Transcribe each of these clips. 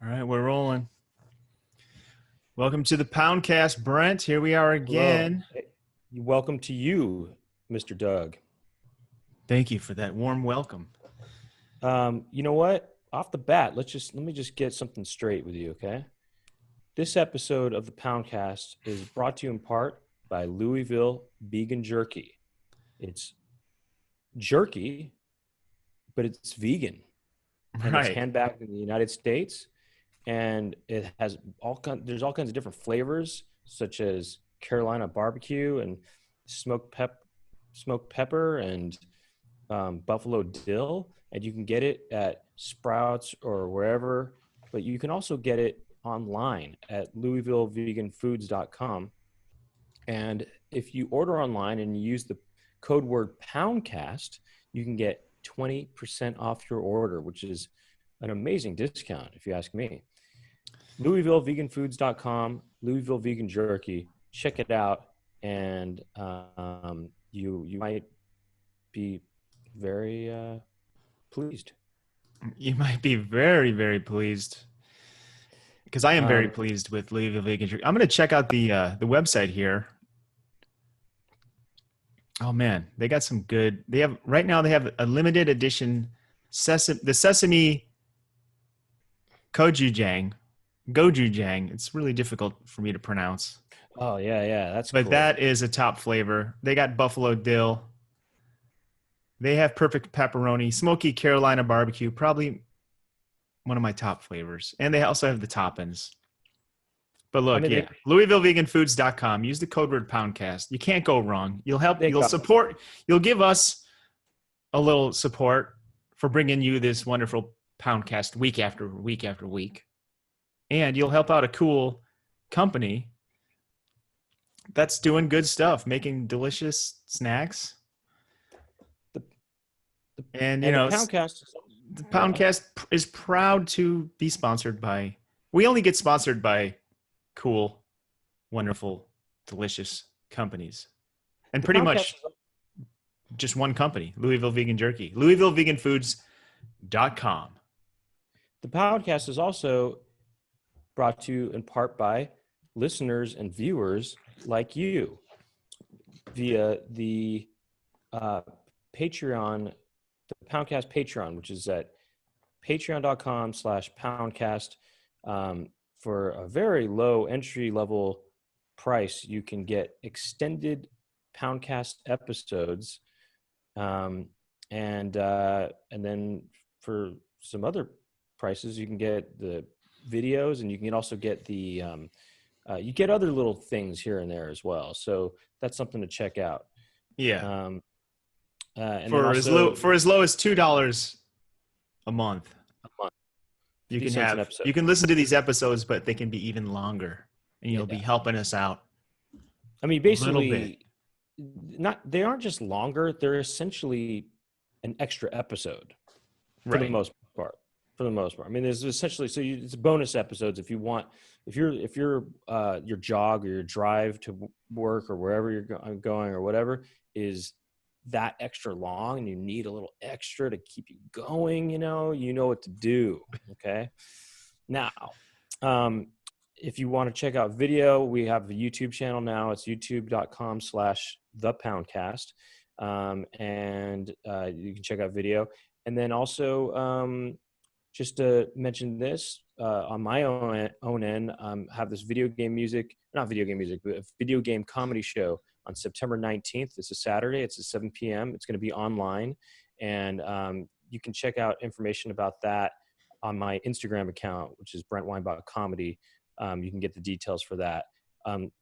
All right, we're rolling. Welcome to the Poundcast, Brent. Here we are again. Hello. Welcome to you, Mr. Doug. Thank you for that warm welcome. You know what? Off the bat, let me just get something straight with you, okay? This episode of the Poundcast is brought to you in part by Louisville Vegan Jerky. It's jerky, but it's vegan. And Right. it's handbagged in the United States. And it has there's all kinds of different flavors, such as Carolina barbecue and smoked pepper and buffalo dill. And you can get it at Sprouts or wherever, but you can also get it online at LouisvilleVeganFoods.com. And if you order online and you use the code word Poundcast, you can get 20% off your order, which is an amazing discount, if you ask me. LouisvilleVeganFoods.com, Louisville Vegan Jerky. Check it out, and you might be very pleased. You might be very, very pleased, because I am very pleased with Louisville Vegan Jerky. I'm going to check out the website here. Oh man, they got some good. They have a limited edition sesame gochujang. It's really difficult for me to pronounce. Oh yeah, that's but cool. That is a top flavor. They got buffalo dill. They have perfect pepperoni, smoky Carolina barbecue, probably one of my top flavors. And they also have the toppings. But look, LouisvilleVeganFoods.com. Use the code word Poundcast. You can't go wrong. You'll give us a little support for bringing you this wonderful Poundcast week after week after week. And you'll help out a cool company that's doing good stuff, making delicious snacks. The Poundcast is proud to be sponsored by. We only get sponsored by cool, wonderful, delicious companies, and pretty much just one company, Louisville Vegan Jerky, LouisvilleVeganFoods.com. The podcast is also brought to you in part by listeners and viewers like you via the Patreon, the Poundcast Patreon, which is at patreon.com/Poundcast. For a very low entry level price, you can get extended Poundcast episodes. And then for some other prices, you can get the videos, and you can also get the you get other little things here and there as well. So that's something to check out. Yeah. For as low as $2 a month. You can listen to these episodes, but they can be even longer, and you'll be helping us out. I mean, basically, they aren't just longer; they're essentially an extra episode for the most part. I mean, there's essentially it's bonus episodes if you want. If your jog or your drive to work or wherever you're going or whatever is that extra long, and you need a little extra to keep you going, you know what to do. Okay. Now, if you want to check out video, we have a YouTube channel now. It's youtube.com/thepoundcast. And you can check out video. And then also, just to mention this, on my own end, have this video game comedy show on September 19th. It's a Saturday. It's at 7 p.m. It's going to be online. And you can check out information about that on my Instagram account, which is Brent Weinbach Comedy. You can get the details for that.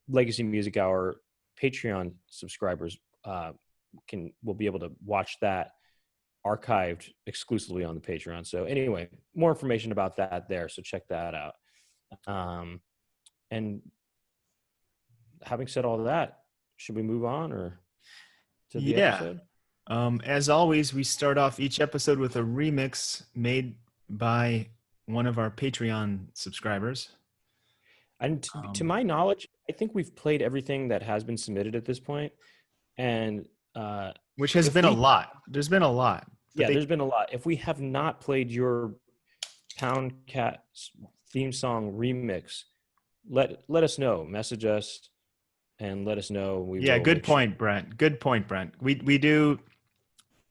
Legacy Music Hour Patreon subscribers will be able to watch that archived exclusively on the Patreon. So anyway, more information about that there. So check that out. And having said all that, should we move on or to the episode? As always, we start off each episode with a remix made by one of our Patreon subscribers. And to my knowledge, I think we've played everything that has been submitted at this point. And which has been a lot. There's been a lot. There's been a lot. If we have not played your Poundcast theme song remix, let us know. Message us and let us know. Good point, Brent. Good point, Brent. We do.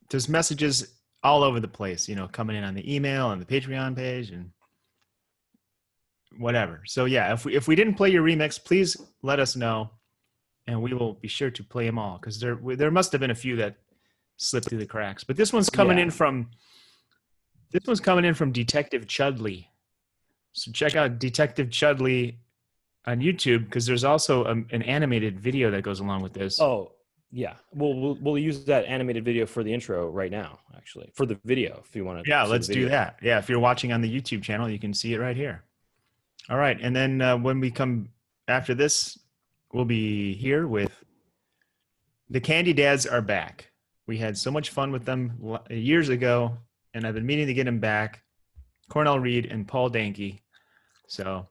There's messages all over the place, coming in on the email, on the Patreon page, and whatever. So yeah, if we didn't play your remix, please let us know, and we will be sure to play them all, because there must have been a few that slipped through the cracks. But this one's coming in from Detective Chudley. So check out Detective Chudley on YouTube, because there's also an animated video that goes along with this. Oh yeah, we'll use that animated video for the intro right now. Actually, for the video, if you want to. Yeah, let's do that. Yeah, if you're watching on the YouTube channel, you can see it right here. All right, and then when we come after this, we'll be here with the Candy Dads are back. We had so much fun with them years ago, and I've been meaning to get them back. Cornell, Reid, and Paul Danke. So,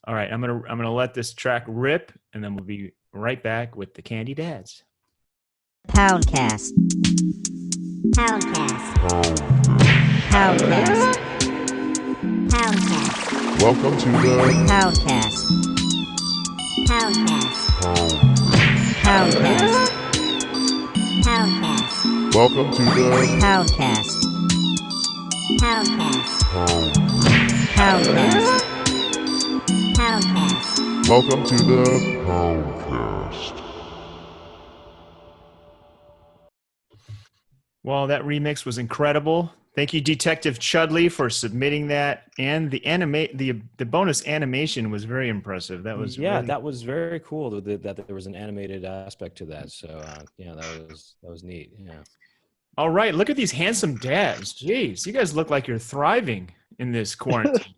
all right, I'm gonna let this track rip, and then we'll be right back with the Candy Dads. Poundcast. Welcome to the Poundcast. Welcome to the Poundcast. Welcome to the Poundcast. Well, that remix was incredible. Thank you, Detective Chudley, for submitting that, and the bonus animation was very impressive. That was that was very cool that there was an animated aspect to that. So that was neat. Yeah. All right, look at these handsome dads. Jeez, you guys look like you're thriving in this quarantine.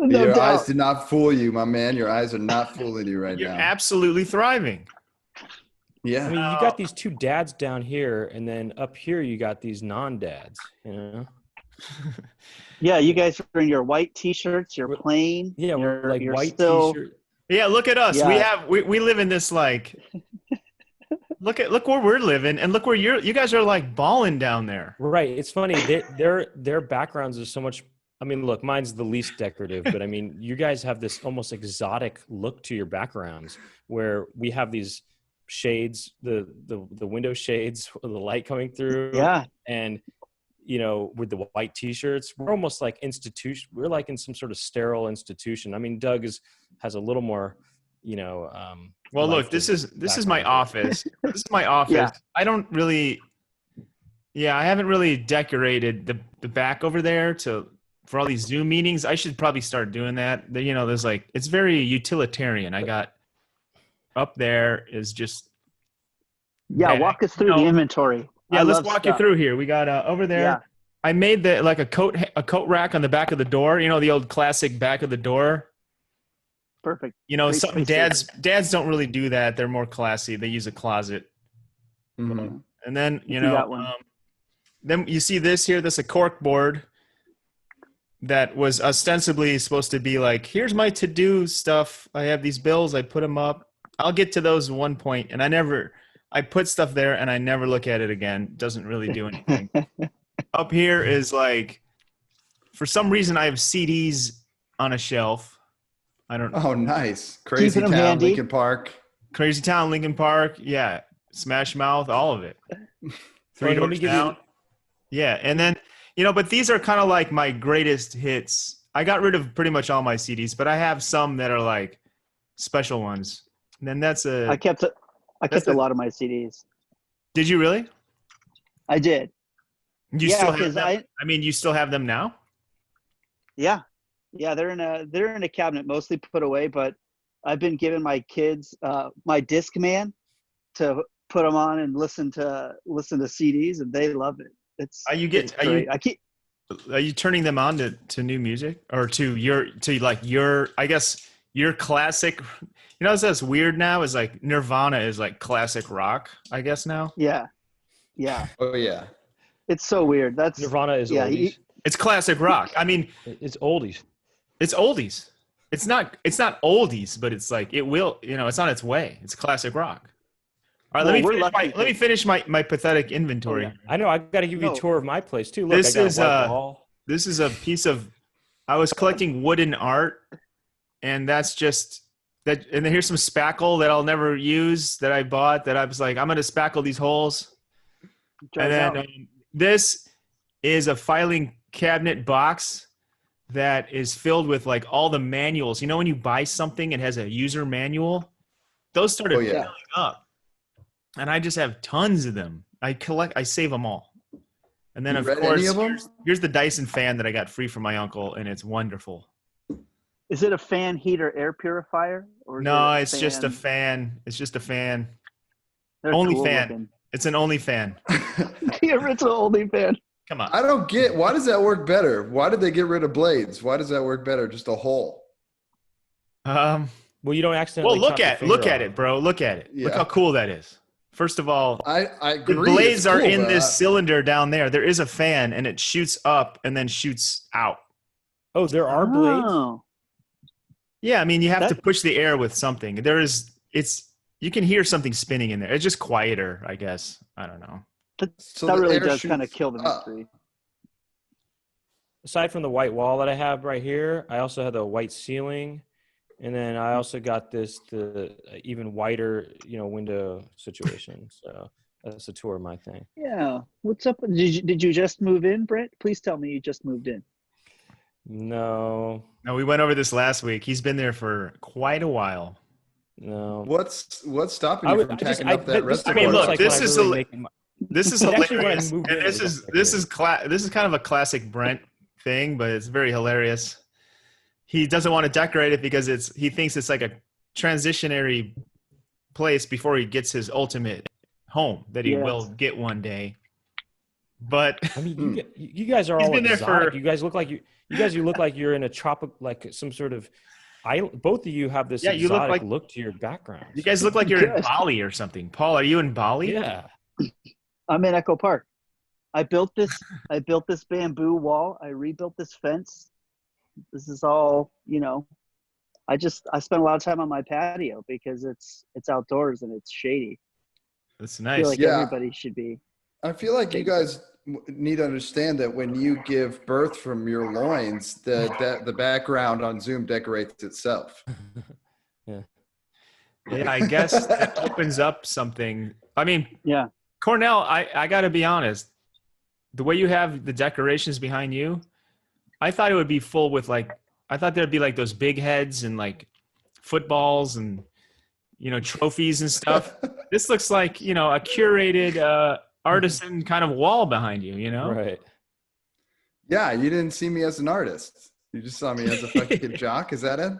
Your eyes did not fool you, my man. Your eyes are not fooling you right You're now. absolutely thriving. Yeah. I mean, you got these two dads down here, and then up here you got these non-dads. Yeah, you guys are in your white T-shirts. You're plain. Yeah, we're like you're white still, T-shirt. Yeah, look at us. Yeah. We live in this like. Look where we're living, and look where you guys are like balling down there. Right. It's funny. Their backgrounds are so much. I mean, look, mine's the least decorative, but I mean, you guys have this almost exotic look to your backgrounds, where we have these shades, the window shades, the light coming through. Yeah. And with the white T-shirts, we're almost like institution. We're like in some sort of sterile institution. I mean, Doug has a little more, Well, look, this is my office. This is my office. Yeah. I don't really. Yeah, I haven't really decorated the back over there for all these Zoom meetings. I should probably start doing that. There's like, it's very utilitarian. I got up there is just. Yeah, walk us through the inventory. Yeah, let's walk you through here. We got over there. Yeah. I made a coat rack on the back of the door. The old classic back of the door. Perfect. Some dads don't really do that. They're more classy. They use a closet. Mm-hmm. And then, got one. Then you see this here. This is a cork board that was ostensibly supposed to be like, here's my to-do stuff. I have these bills. I put them up. I'll get to those at one point. And I put stuff there and I never look at it again. Doesn't really do anything. Up here is like, for some reason, I have CDs on a shelf. I don't know. Oh, nice. Crazy Town, handy. Lincoln Park. Crazy Town, Lincoln Park. Yeah. Smash Mouth, all of it. Three Let me Doors give Down. Yeah. And then, but these are kind of like my greatest hits. I got rid of pretty much all my CDs, but I have some that are like special ones. And then I kept a lot of my CDs. Did you really? I did. You still have them? I mean, you still have them now? Yeah. Yeah, they're in a cabinet, mostly put away, but I've been giving my kids my Discman to put them on and listen to CDs, and they love it. It's great. Are you turning them on to new music, or to your I guess your classic? That's weird now. Is like Nirvana is like classic rock, I guess now. Yeah. Oh yeah. It's so weird. That's Nirvana is oldies. It's classic rock. I mean, it's oldies. It's oldies. It's not oldies, but it's like it will. It's on its way. It's classic rock. All right, let me finish my pathetic inventory. Oh, yeah. I know. I got to give you a tour of my place too. Look, This I got a white wall. This is a piece of I was collecting wooden art, and that's just that. And then here's some spackle that I'll never use that I bought. That I was like, I'm gonna spackle these holes. Dries And then out. this is a filing cabinet box that is filled with like all the manuals. You know, when you buy something, it has a user manual. Those started yeah. filling up, and I just have tons of them. I save them all. And then You of read course, any of them? here's the Dyson fan that I got free from my uncle, and it's wonderful. Is it a fan, heater, air purifier? Or is No, it it's just a fan. It's just a fan. They're Only cool fan. looking. It's an only fan. The original only fan. Come on. I don't get, why does that work better? Why did they get rid of blades? Why does that work better? Just a hole. Well, you don't accidentally. Well, chop your look finger at off. it, bro. Look at it. Look Yeah. how cool that is. First of all, I agree. the blades it's are cool, in but this cylinder down there. There is a fan, and it shoots up and then shoots out. Oh, there are blades. Oh. Yeah, I mean, you have to That- push the air with something. You can hear something spinning in there. It's just quieter, I guess. I don't know. So that the really air does kind of shoots kill the up. mystery. Aside from the white wall that I have right here, I also have the white ceiling, and then I also got the even whiter, window situation. So that's a tour of my thing. Yeah. What's up? Did you just move in, Brent? Please tell me you just moved in. No, No, we went over this last week. He's been there for quite a while. no. What's stopping you from tacking up that this is I reservoir? mean, look, like this when I is really a- make my- This is Actually, when I hilarious, moved and in, this it was is like this is this is kind of a classic Brent thing, but it's very hilarious. He doesn't want to decorate it because he thinks it's like a transitionary place before he gets his ultimate home that he Yes. will get one day. But I mean, you guys are He's all been there exotic. for- You guys look like you look like you're in a tropic, like some sort of island. Both of you have this Yeah, you look exotic like- look to your background. you guys look like you're in Yes. Bali or something. Paul, are you in Bali? Yeah. I'm in Echo Park. I built this bamboo wall. I rebuilt this fence. This is all, I spent a lot of time on my patio because it's outdoors and it's shady. That's I nice. feel like Yeah. everybody should be. I feel like you guys need to understand that when you give birth from your loins, the background on Zoom decorates itself. Yeah, I guess it opens up something. I mean, Yeah. Cornell, I got to be honest. The way you have the decorations behind you, I thought it would be full with I thought there'd be like those big heads and like footballs and, trophies and stuff. This looks like, a curated artisan kind of wall behind you, Right. Yeah, you didn't see me as an artist. You just saw me as a fucking jock. Is that it?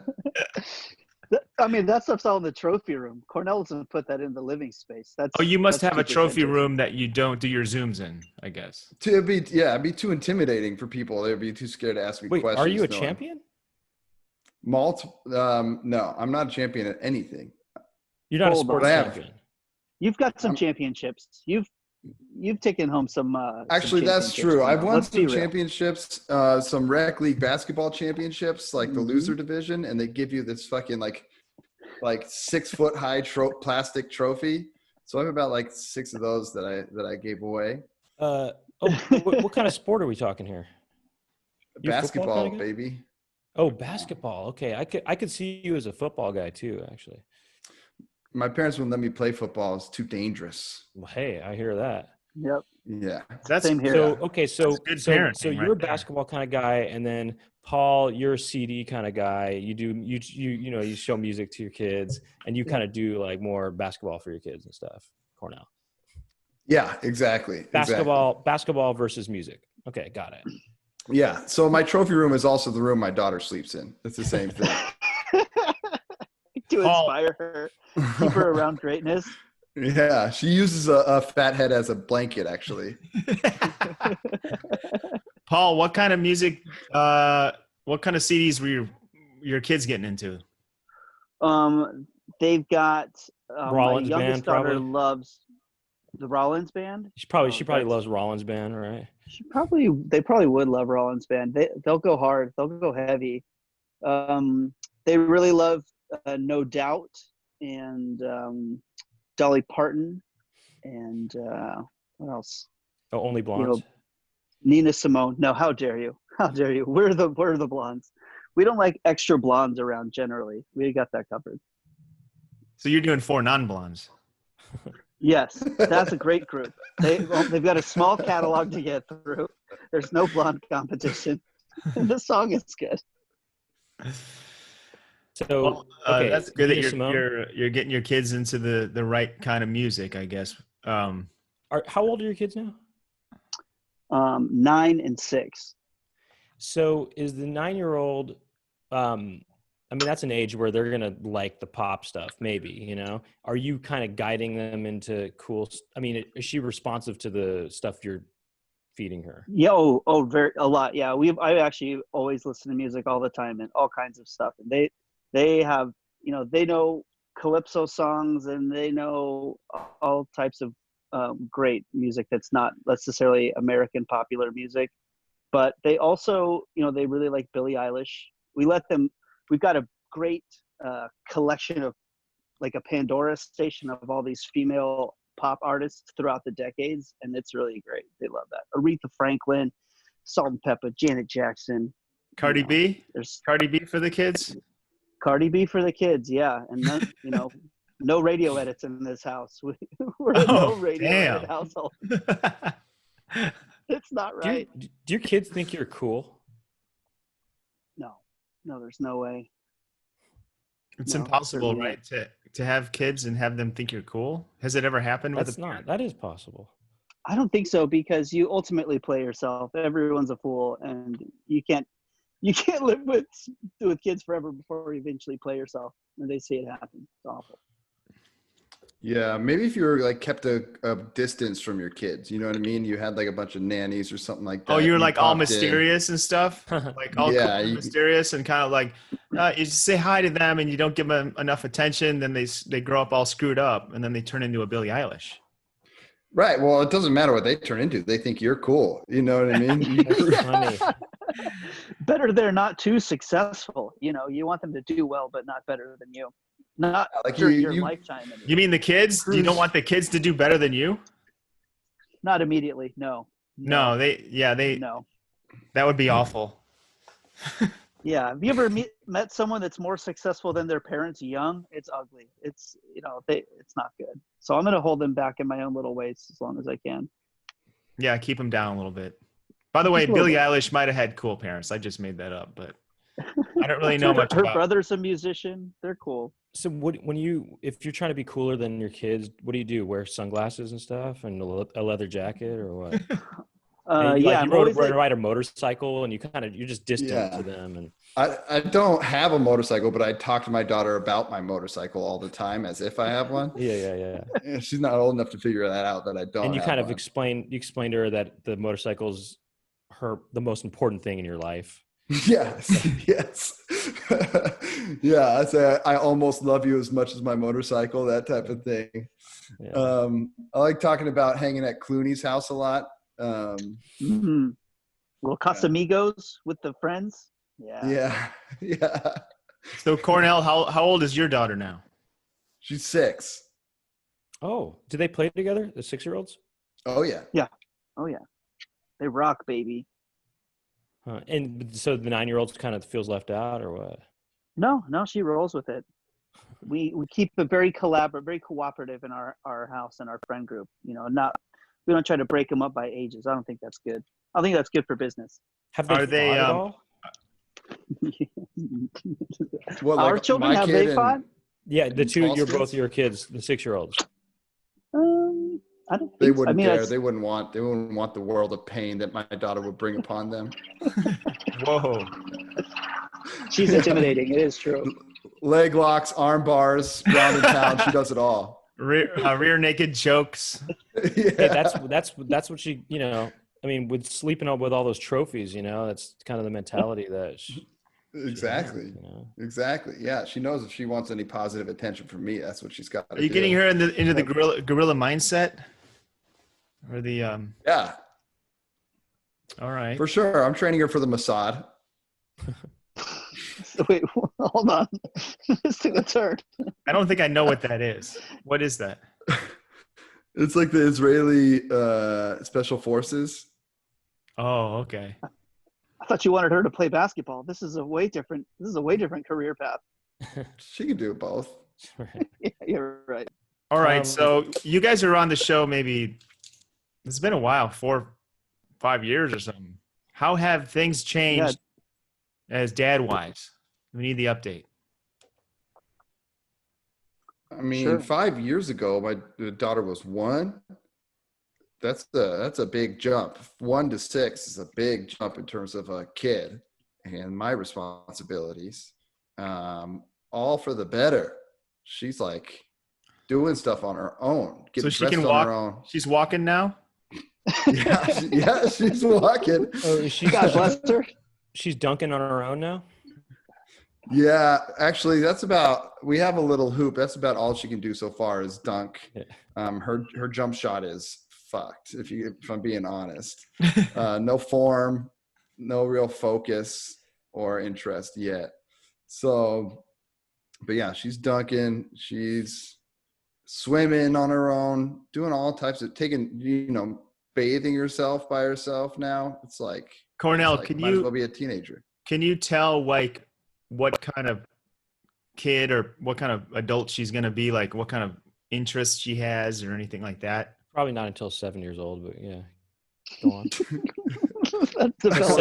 I mean, that stuff's all in the trophy room. Cornell doesn't put that in the living space. Oh, you must that's have a too trophy pretentious. room that you don't do your Zooms in, I guess. It'd be too intimidating for people. They'd be too scared to ask me Wait, questions. are you a knowing- champion? Malt? No, I'm not a champion at anything. You're not a Hold sports on. champion. You've got some championships. You've taken home some. Actually, some that's championships, true. I've Cornell. won Let's be some real. championships, some rec league basketball championships, like the Mhm. loser division, and they give you this fucking like 6-foot high plastic trophy. So I have about 6 of those that I gave away. What kind of sport are we talking here? You a football Basketball, kinda guy? baby. Oh, basketball. Okay, I could see you as a football guy too, actually. My parents wouldn't let me play football. It's too dangerous. Well, hey, I hear that. Yep. Yeah. That's Same here. So okay, so That's good so parenting right you're a there. basketball kind of guy, and then Paul, you're a CD kind of guy. You show music to your kids, and you kind of do like more basketball for your kids and stuff. Cornell. Yeah, exactly. Basketball versus music. Okay, got it. Yeah. So my trophy room is also the room my daughter sleeps in. It's the same thing. To Paul- inspire her, keep her around greatness. Yeah, she uses a fat head as a blanket, actually. Paul, what kind of music, what kind of CDs were your kids getting into? They've got Rollins my youngest Band, daughter probably? loves the Rollins Band. She probably that's- loves Rollins Band, right? They probably would love Rollins Band. They'll go hard. They'll go heavy. They really love No Doubt and Dolly Parton and what else? Oh, only blondes. Nina Simone. No, how dare you? How dare you? We're the blondes. We don't like extra blondes around generally. We got that covered. So you're doing 4 non-blondes. Yes, that's a great group. They've got a small catalog to get through. There's no blonde competition. The song is good. So Well, okay, that's good that Nina Simone, you're getting your kids into the right kind of music, I guess. how old are your kids now? 9 and 6. So is the 9-year-old? I mean, that's an age where they're gonna like the pop stuff, maybe. You know, are you kind of guiding them into cool? I mean, is she responsive to the stuff you're feeding her? Yeah, very a lot. Yeah, I actually always listen to music all the time and all kinds of stuff. And they have, they know calypso songs and they know all types of great music that's not necessarily American popular music. But they also, they really like Billie Eilish. We've got a great collection of like a Pandora station of all these female pop artists throughout the decades, and it's really great. They love that. Aretha Franklin, Salt and Pepper, Janet Jackson. Cardi B? There's Cardi B for the kids? Cardi B for the kids, yeah. And then, no radio edits in this house. We're a no radio edit household. It's not right. Do your kids think you're cool? No, there's no way. It's No, impossible, certainly right? To have kids and have them think you're cool. Has it ever happened with That is possible. I don't think so, because you ultimately play yourself. Everyone's a fool, and you can't live with kids forever before you eventually play yourself. And they see it happen. It's awful. Yeah, maybe if you were like kept a distance from your kids, you know what I mean? You had like a bunch of nannies or something like that. Oh, you were like all popped in. mysterious and stuff? Like all cool and mysterious and kind of like you just say hi to them and you don't give them enough attention, then they grow up all screwed up and then they turn into a Billie Eilish. Right. Well, it doesn't matter what they turn into. They think you're cool. You know what I mean? That's funny. Better they're not too successful. You want them to do well, but not better than you. Not like during your lifetime. You mean the kids? You don't want the kids to do better than you? Not immediately. No. No, No. That would be awful. Yeah. Have you ever met someone that's more successful than their parents young? It's ugly. It's, it's not good. So I'm going to hold them back in my own little ways as long as I can. Yeah, keep them down a little bit. By the way, Billie Eilish might have had cool parents. I just made that up, but I don't really know much her about. Her brother's a musician. They're cool. So if you're trying to be cooler than your kids, what do? Wear sunglasses and stuff and a leather jacket or what? You ride a motorcycle and you're just distant to them. And I don't have a motorcycle, but I talk to my daughter about my motorcycle all the time as if I have one. Yeah. She's not old enough to figure that out that I don't. And you have one. explained to her that the motorcycle's the most important thing in your life. Yes. Yeah, I say I almost love you as much as my motorcycle, that type of thing. Yeah. I like talking about hanging at Clooney's house a lot. Little Casamigos with the friends. Yeah. So Cornell, how old is your daughter now? She's 6. Oh, do they play together, the 6-year-olds? Oh yeah. Oh yeah. They rock, baby. And so the 9-year-old kind of feels left out, or what? No, she rolls with it. We keep it very cooperative in our house and our friend group. We don't try to break them up by ages. I don't think that's good. I think that's good for business. Have they fought at all? Our children, have they fought? Yeah, both your kids, the 6-year-olds. I don't think they wouldn't care. They wouldn't want the world of pain that my daughter would bring upon them. Whoa. She's intimidating. It is true. Leg locks, arm bars, round and pound. She does it all. Rear naked jokes. Yeah. Hey, that's what she, I mean, with sleeping with all those trophies, that's kind of the mentality that Exactly. Exactly. Yeah. She knows if she wants any positive attention from me, that's what she's got to do. Are you getting her into the gorilla mindset? Or the Yeah. All right. For sure. I'm training her for the Mossad. Wait, hold on. This took a turn. I don't think I know what that is. What is that? It's like the Israeli special forces. Oh, okay. I thought you wanted her to play basketball. This is a way different career path. She can do both. Yeah, you're right. All right, so you guys are on the show maybe it's been a while, 4-5 years or something. How have things changed as dad wise? We need the update. I mean, Sure. 5 years ago, my daughter was 1. That's a big jump. 1 to 6 is a big jump in terms of a kid and my responsibilities. All for the better. She's like doing stuff on her own, getting So she dressed can on walk. her own. She's walking now. Yeah, she's walking. Oh, God bless her. She's dunking on her own now? Yeah, actually, we have a little hoop. That's about all she can do so far is dunk. Yeah. Her jump shot is fucked, if I'm being honest. No form, no real focus or interest yet. So, but yeah, she's dunking. She's swimming on her own, doing all types of bathing herself by herself now. It's like Cornell, might as well be a teenager. can you tell like what kind of kid or what kind of adult she's going to be, like what kind of interest she has or anything like that? Probably not until 7 years old, but yeah. Go on. That's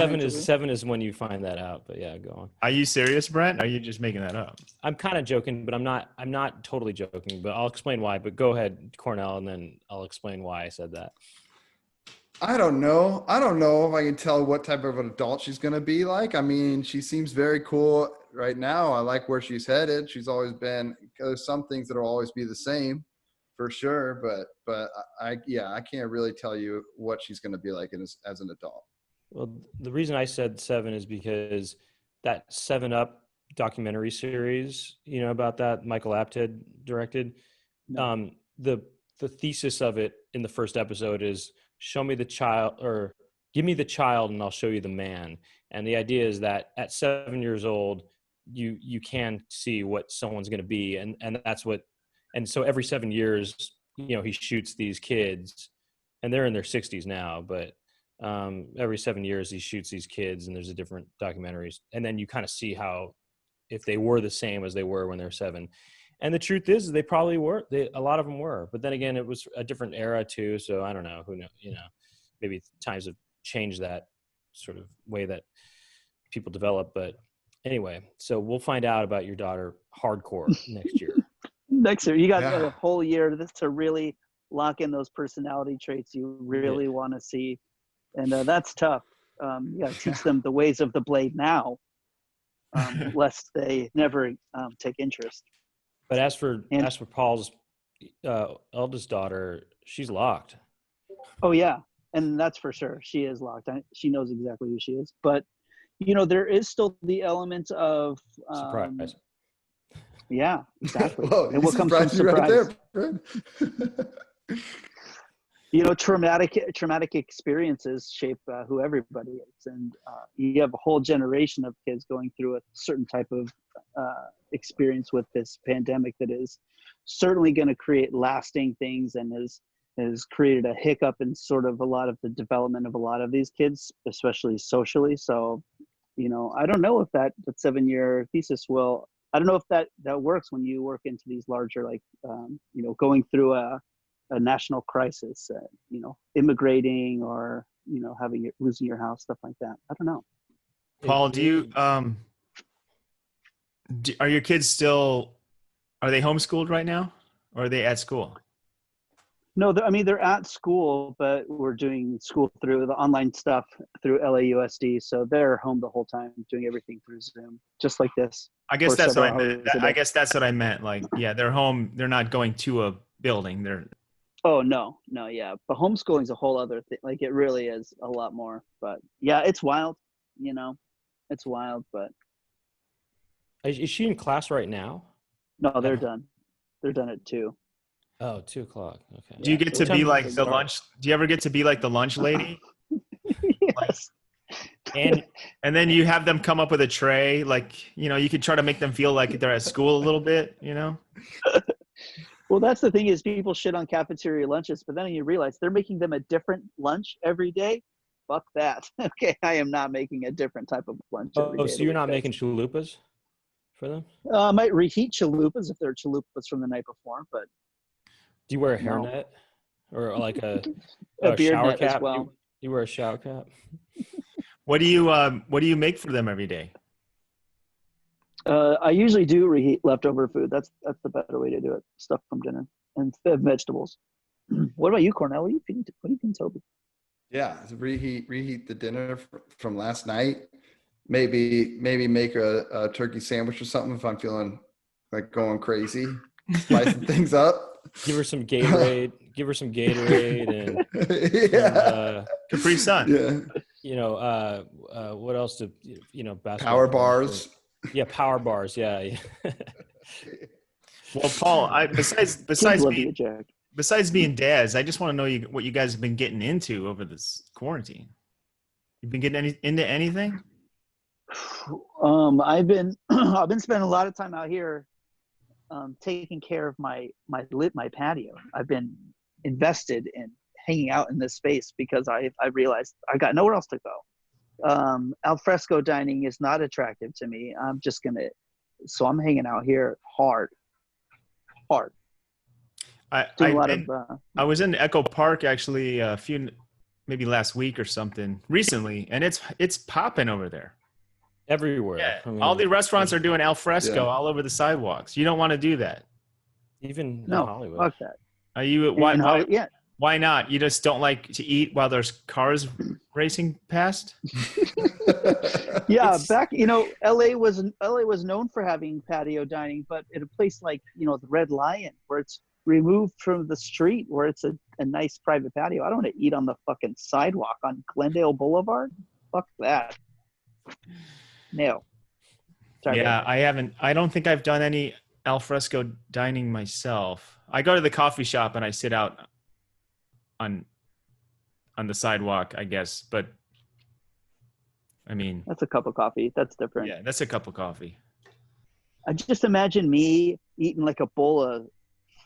Seven is when you find that out, but yeah, go on. Are you serious, Brent? Are you just making that up? I'm kind of joking, but I'm not totally joking, but I'll explain why. But go ahead, Cornell, and then I'll explain why I said that. I don't know if I can tell what type of an adult she's going to be like. I mean, she seems very cool right now. I like where she's headed. She's always been, there's some things that will always be the same for sure. But I can't really tell you what she's going to be like as an adult. Well, the reason I said 7 is because that 7 Up documentary series, about that Michael Apted directed, the thesis of it in the first episode is show me the child, or give me the child and I'll show you the man. And the idea is that at 7 years old, you can see what someone's going to be. And that's what, and so every 7 years, he shoots these kids and they're in their 60s now, but every 7 years he shoots these kids and there's a different documentaries. And then you kind of see how, if they were the same as they were when they're 7. And the truth is they probably were, a lot of them were, but then again, it was a different era too. So I don't know, who knows, maybe times have changed that sort of way that people develop. But anyway, so we'll find out about your daughter hardcore next year. Next year, you got a whole year to really lock in those personality traits you really want to see. And that's tough. You got to teach them the ways of the blade now, lest they never take interest. But as for Paul's eldest daughter, she's locked. Oh yeah, and that's for sure. She is locked. She knows exactly who she is. But there is still the element of surprise. Yeah, exactly. Whoa, and what comes from surprise? Right there, traumatic experiences shape who everybody is, and you have a whole generation of kids going through a certain type of experience with this pandemic that is certainly going to create lasting things and has created a hiccup in sort of a lot of the development of a lot of these kids, especially socially. So, I don't know if that 7-year thesis will. I don't know if that works when you work into these larger, like, going through a national crisis, immigrating or, losing your house, stuff like that. I don't know. Paul, do you, are your kids are they homeschooled right now or are they at school? No, they're at school, but we're doing school through the online stuff through LAUSD. So they're home the whole time doing everything through Zoom, just like this. I guess that's what I meant. I guess that's what I meant. Like, yeah, they're home. They're not going to a building. Oh, no, yeah. But homeschooling is a whole other thing. Like, it really is a lot more. But yeah, it's wild, it's wild. But is she in class right now? No, they're done. They're done at 2. Oh, 2 o'clock. Okay. Do you get to be like the lunch? Do you ever get to be like the lunch lady? Yes. And then you have them come up with a tray. Like, you could try to make them feel like they're at school a little bit, Well, that's the thing is people shit on cafeteria lunches, but then you realize they're making them a different lunch every day. fuck that. Okay, I am not making a different type of lunch every day. So you're not making chalupas for them? I might reheat chalupas if they're chalupas from the night before, but Do you wear a No. hairnet or like a beard shower net as cap? well. You wear a shower cap? What do you make for them every day? I usually do reheat leftover food. That's the better way to do it. Stuff from dinner and vegetables. What about you, Cornell? What do you think, Toby? Yeah, reheat the dinner from last night. Maybe make a turkey sandwich or something if I'm feeling like going crazy, spicing things up. Give her some Gatorade. And Yeah. Capri Sun. Yeah. What else do basketball Power bars. Yeah, power bars. Yeah. Well, Paul, besides Love being you, Jack. besides being dads, I just want to know what you guys have been getting into over this quarantine. You've been getting into anything? I've been spending a lot of time out here, taking care of my patio. I've been invested in hanging out in this space because I realized I got nowhere else to go. Al fresco dining is not attractive to me. So I'm hanging out here hard. I was in Echo Park actually maybe last week or something recently, and it's popping over there. Everywhere. Yeah, I mean, all the restaurants are doing al fresco Yeah. all over the sidewalks. You don't want to do that. even in No, Hollywood. fuck that. Are you? Yeah. Why not? You just don't like to eat while there's cars racing past? Yeah, It's- back LA was known for having patio dining, but at a place like the Red Lion, where it's removed from the street, where it's a nice private patio. I don't want to eat on the fucking sidewalk on Glendale Boulevard. Fuck that. No. Sorry, Yeah, Dave. I don't think I've done any al fresco dining myself. I go to the coffee shop and I sit out on the sidewalk, I guess. But I mean, That's a cup of coffee. That's different. yeah, that's a cup of coffee. I just imagine me eating like a bowl of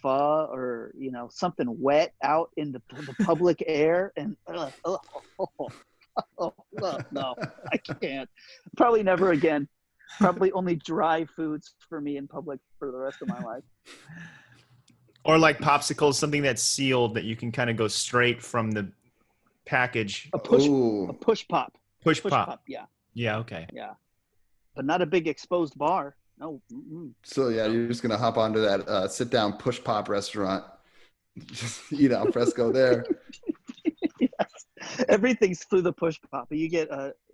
pho or something wet out in the public air, and no, I can't. Probably never again. Probably only dry foods for me in public for the rest of my life. Or like popsicles, something that's sealed that you can kind of go straight from the package. A push Ooh. pop. Push pop. Yeah, Yeah, okay. but not a big exposed bar. No. Mm-mm. So yeah, you're just gonna hop onto that sit down push pop restaurant, just eat al fresco there. Yes. Everything's through the push pop. You get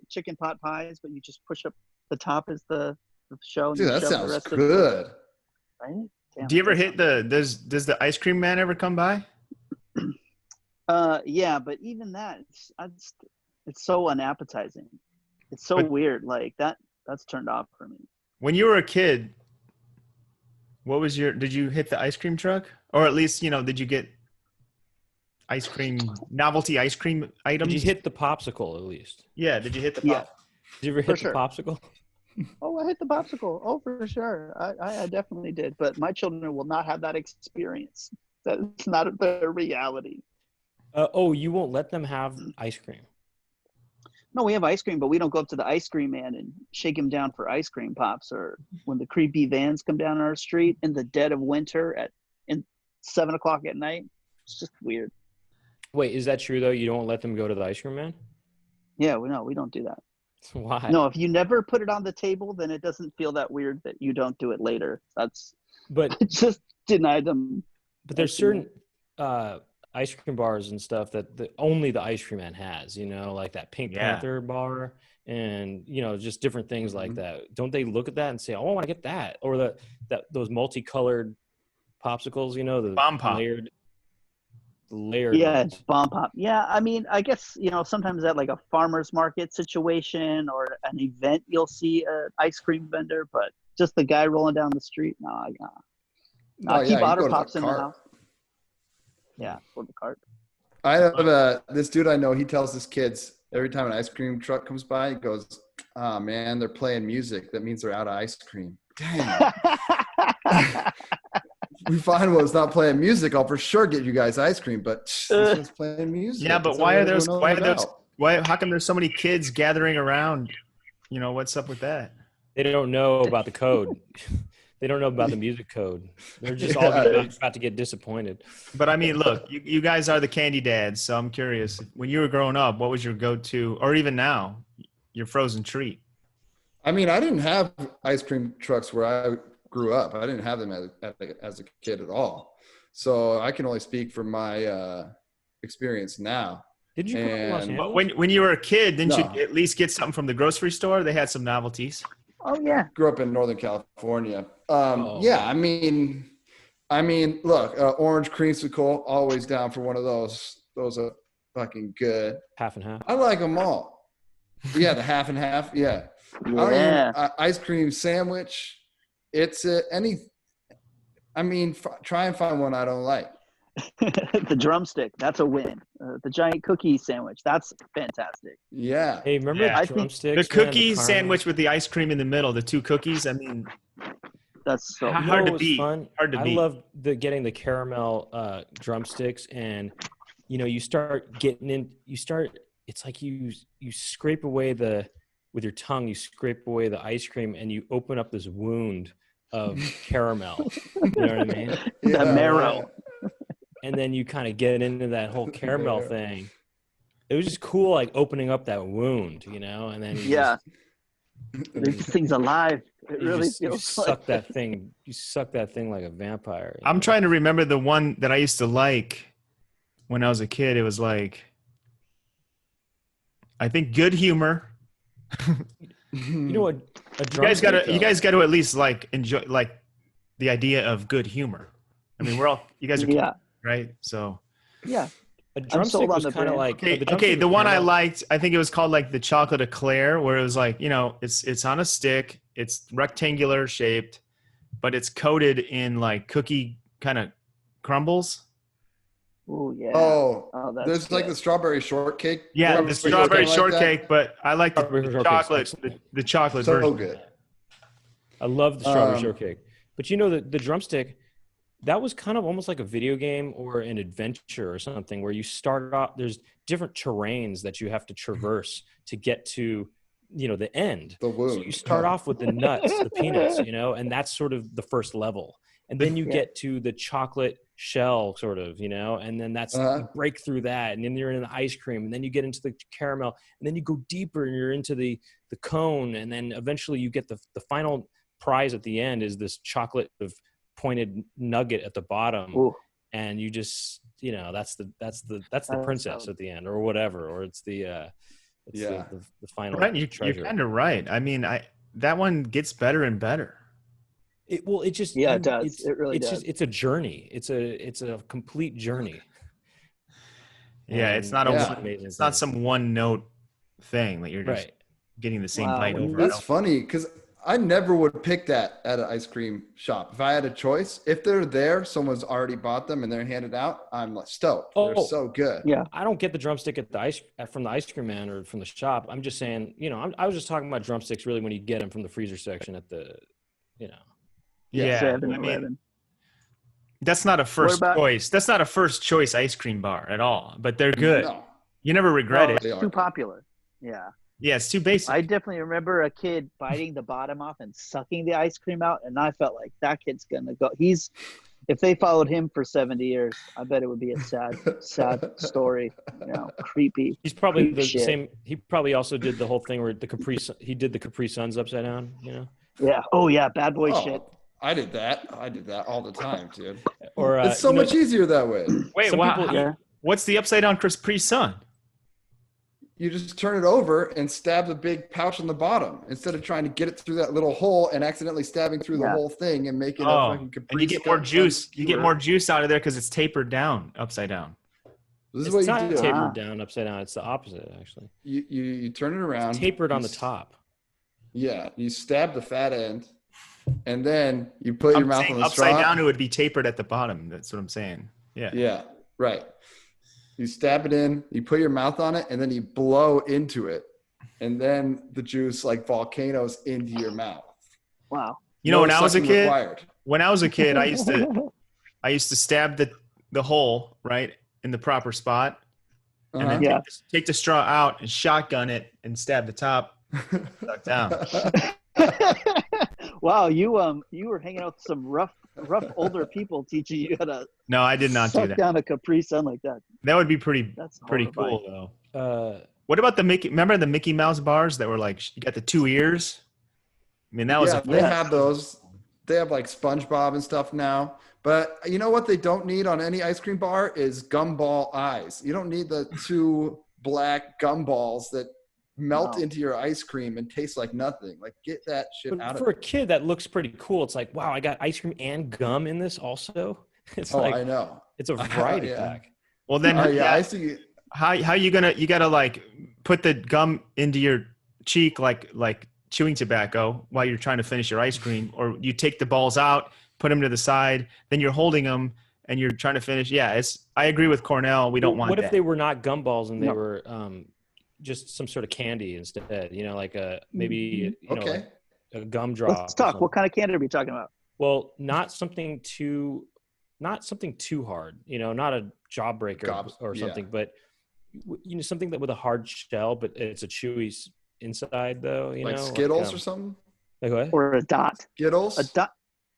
chicken pot pies, but you just push up the top is the show. And Dude, you that shove the sounds rest of it, good. right? Damn, Do you ever that hit does the ice cream man ever come by? Yeah, but even that, it's so unappetizing. It's so But- weird. Like that's turned off for me. When you were a kid, did you hit the ice cream truck? Or at least, did you get novelty ice cream items? Did you hit the popsicle at least? Yeah, did you hit the Yeah. pop? Did you ever For hit sure. the popsicle? Oh, I hit the popsicle. Oh, for sure. I definitely did. But my children will not have that experience. That's not their reality. You won't let them have ice cream. No, we have ice cream, but we don't go up to the ice cream man and shake him down for ice cream pops, or when the creepy vans come down our street in the dead of winter at 7:00 at night. It's just weird. Wait, is that true though? You don't let them go to the ice cream man? Yeah, we don't do that. Why? No, if you never put it on the table, then it doesn't feel that weird that you don't do it later. But Just deny them. there's certain ice cream bars and stuff that only the ice cream man has, like that Pink Yeah. Panther bar and, just different things like that. Don't they look at that and say, oh, I want to get that? Or those multicolored popsicles, the Bomb pop. layered Yeah, ones. it's bomb pop. Yeah, I mean, I guess, sometimes at like a farmer's market situation or an event, you'll see an ice cream vendor, but just the guy rolling down the street, no. I keep you Otter go to the Pops in the cart. house. Yeah, for the cart. I have this dude I know. He tells his kids every time an ice cream truck comes by, he goes, "Ah, man, they're playing music. That means they're out of ice cream." Dang. We find one that's not playing music. I'll for sure get you guys ice cream, but this one's playing music. Yeah, but That's why all are those we're why are knowing those about. Why? How come there's so many kids gathering around? You know, what's up with that? They don't know about the code. They don't know about the music code. They're just all about to get disappointed. But I mean, look, you guys are the candy dads, so I'm curious. When you were growing up, what was your go-to, or even now, your frozen treat? I mean, I didn't have ice cream trucks where I grew up. I didn't have them as a kid at all. So I can only speak from my experience now. Did you grow up in Los And- Angeles? But when you were a kid, didn't No. you at least get something from the grocery store? They had some novelties. Oh yeah. Grew up in Northern California. Oh. Yeah, I mean, look, orange creamsicle, always down for one of those. Those are fucking good. Half and half. I like them all. Yeah, the half and half. Yeah. Yeah. Ice cream sandwich. It's try and find one I don't like. The drumstick. That's a win. The giant cookie sandwich. That's fantastic. Yeah. Hey, remember Yeah. the I think drumsticks? The man, cookie caramel? sandwich with the ice cream in the middle, the two cookies. I mean, That's so. How- You know hard to what was beat. Fun? Hard to I beat. love getting the caramel drumsticks, and you start getting in. It's like you scrape away with your tongue. You scrape away the ice cream, and you open up this wound of caramel. You know what I mean? The marrow. right. And then you kind of get into that whole caramel thing. It was just cool, like opening up that wound, and then you Yeah. This thing's alive. It really you feels suck like that thing. You suck that thing like a vampire. I'm trying to remember the one that I used to like when I was a kid. It was like, I think Good Humor. You know what? You guys gotta at least like enjoy like the idea of good humor. I mean, you guys are kids, Yeah. right? So Yeah. A drumstick on was the kind of brand. like okay, drumstick the was one I kinda- liked, I think it was called like the chocolate eclair, where it was like, it's on a stick, it's rectangular shaped, but it's coated in like cookie kind of crumbles. Oh yeah. Oh, that's there's like good. the strawberry shortcake. Yeah, Strawberry the strawberry like that. shortcake, but I like Strawberry the shortcake's chocolate, excellent. the chocolate So version. good. I love the strawberry Um, shortcake. But the drumstick, that was kind of almost like a video game or an adventure or something where you start off, there's different terrains that you have to traverse to get to, the end. The wound. So you start off with the nuts, the peanuts, and that's sort of the first level. And then you Yeah. get to the chocolate shell sort of, and then that's you break through that, and then you're in the ice cream, and then you get into the caramel, and then you go deeper and you're into the cone, and then eventually you get the final prize at the end is this chocolate of pointed nugget at the bottom. Ooh. And you just that's the That's princess so- at the end or whatever, or it's the Yeah. the final Right, you're treasure. kind of right. I mean, that one gets better and better. It just Yeah, it does. It really it's does. it's a journey. It's a complete journey. Yeah, it's And not Yeah. an amazing it's not thing. some one note thing that you're just right. getting the same Wow, bite when you over and That's over. funny because I never would pick that at an ice cream shop. If I had a choice, if they're there, someone's already bought them and they're handed out, I'm like stoked. They're Oh. so good. Yeah. I don't get the drumstick from the ice cream man or from the shop. I'm just saying, I was just talking about drumsticks really when you get them from the freezer section at the, Yeah, 7-Eleven. I mean, that's not a first about- choice. That's not a first choice ice cream bar at all. But they're good. No, You never regret No, it. They it's are too good. popular. Yeah. Yeah, it's too basic. I definitely remember a kid biting the bottom off and sucking the ice cream out, and I felt like that kid's gonna go. If they followed him for 70 years, I bet it would be a sad story. Creepy. he's probably Creep the shit. same. He probably also did the whole thing where he did the Capri Suns upside down, Yeah. Oh yeah, bad boy shit. Oh, I did that. I did that all the time, dude. or It's so much easier that way. Wait, some wow, people- Yeah. what's the upside down Capri Sun? You just turn it over and stab the big pouch on the bottom instead of trying to get it through that little hole and accidentally stabbing through the Yeah. whole thing and making a Oh, fucking Capri and you get more Sun juice. You get skewer. more juice out of there because it's tapered down, upside down. This is It's what not you do. tapered Ah. down upside down. It's the opposite actually. You turn it around. Tapered on you the top. Yeah, you stab the fat end, and then you put your I'm mouth saying on the upside straw. down, it would be tapered at the bottom. That's what I'm saying. Yeah. Yeah, right. You stab it in, you put your mouth on it, and then you blow into it, and then the juice like volcanoes into your mouth. Wow. You know, No when I was a sucking kid, required. I used to stab the hole right in the proper spot, and then Yeah. take the straw out and shotgun it and stab the top stuck down. Wow, you were hanging out with some rough older people teaching you how to No, I did not do suck that. down a Capri Sun like that. That would be pretty That's cool horrifying. though. What about the Mickey? Remember the Mickey Mouse bars that were like you got the 2 ears? I mean, that was Yeah, they had those. They have like SpongeBob and stuff now. But you know what they don't need on any ice cream bar is gumball eyes. You don't need the 2 black gumballs that melt No. into your ice cream and taste like nothing. Like, get that shit But out for of a kid, that looks pretty cool. It's like, wow, I got ice cream and gum in this also. It's Oh, like I know. it's a variety Yeah. pack. Well, then Yeah, I see. how you gotta like put the gum into your cheek like chewing tobacco while you're trying to finish your ice cream, or you take the balls out, put them to the side, then you're holding them and you're trying to finish. Yeah, I agree with Cornell. We don't want What that. if they were not gumballs and they No. were just some sort of candy instead? You know, like maybe you know, Okay. like a gumdrop. Let's or talk. something. What kind of candy are we talking about? Well, not something too hard. You know, not a jawbreaker Gobs, or yeah. something, but you know, something that with a hard shell, but it's a chewy inside though. You Like know, Skittles or something? like what? Or a dot? Skittles? A dot.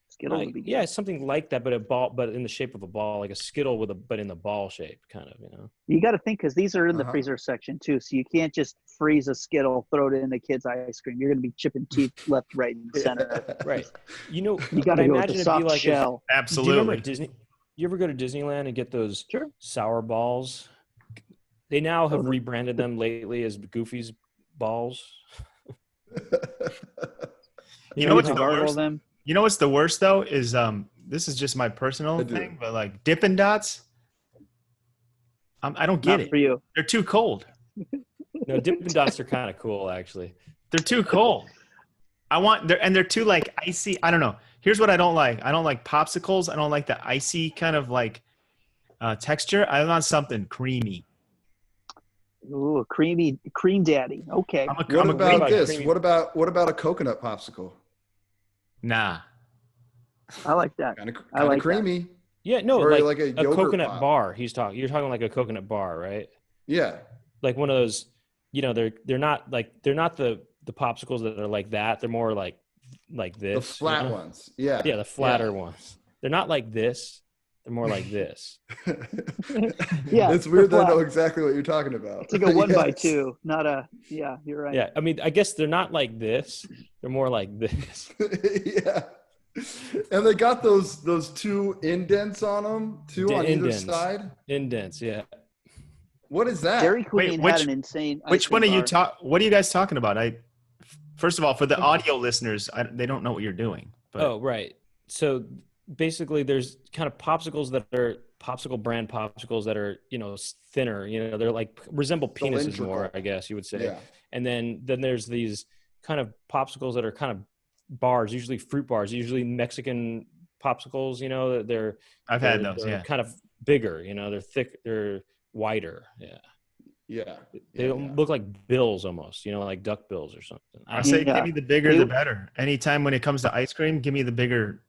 Skittle would be good. Yeah, something like that, but but in the shape of a ball, like a Skittle but in the ball shape, kind of. You know. You got to think because these are in the Uh-huh. freezer section too, so you can't just freeze a Skittle, throw it in the kid's ice cream. You're going to be chipping teeth left, right, and center. Right. You know, You got but to I go with imagine the it'd be soft like shell. Do you Absolutely. remember at Disney? You ever go to Disneyland and get those Sure. sour balls? They now have Oh, rebranded them lately as Goofy's balls. You know what's the Gargle worst? them. You know what's the worst though is this is just my personal I do. thing, but like Dippin' Dots, I don't get Not it. for you. They're too cold. No, Dippin' Dots are kind of cool, actually. They're too cold. They're too like icy. I don't know. Here's what I don't like. I don't like popsicles. I don't like the icy kind of like texture. I want something creamy. Ooh, a cream daddy. Okay. I'm What a about about this? creamy- What about a coconut popsicle? nah. I like that. Kind of I like that. creamy. Yeah, no, Or like, like a a yogurt coconut pop. bar. You're talking like a coconut bar, right? Yeah. Like one of those. You know, they're not the popsicles that are like that. They're more like this. The flat you know? ones. Yeah. Yeah, the flatter ones. They're not like this. They're more like this. Yeah, It's weird the that I know flat. exactly what you're talking about. It's like a 1x2, Yes. not a. Yeah, you're right. Yeah, I mean, I guess they're not like this. They're more like this. Yeah. And they got those 2 indents on them too on either Indents. side. Indents, yeah. What is that? Dairy Queen which- had an insane. Which ice one are cream you bar. What are you guys talking about? First of all, for the audio listeners, they don't know what you're doing. But Oh, right. So basically, there's kind of popsicles that are popsicle brand popsicles that are, you know, thinner. You know, they're like resemble penises Cylindrical. more, I guess you would say. Yeah. And then there's these kind of popsicles that are kind of bars, usually fruit bars, usually Mexican popsicles. You know, I've had those. they're Yeah. kind of bigger. You know, they're thick. They're wider. Yeah. Yeah. They look like bills almost, you know, like duck bills or something. I say Yeah. give me the bigger They- the better. Anytime when it comes to ice cream, give me the bigger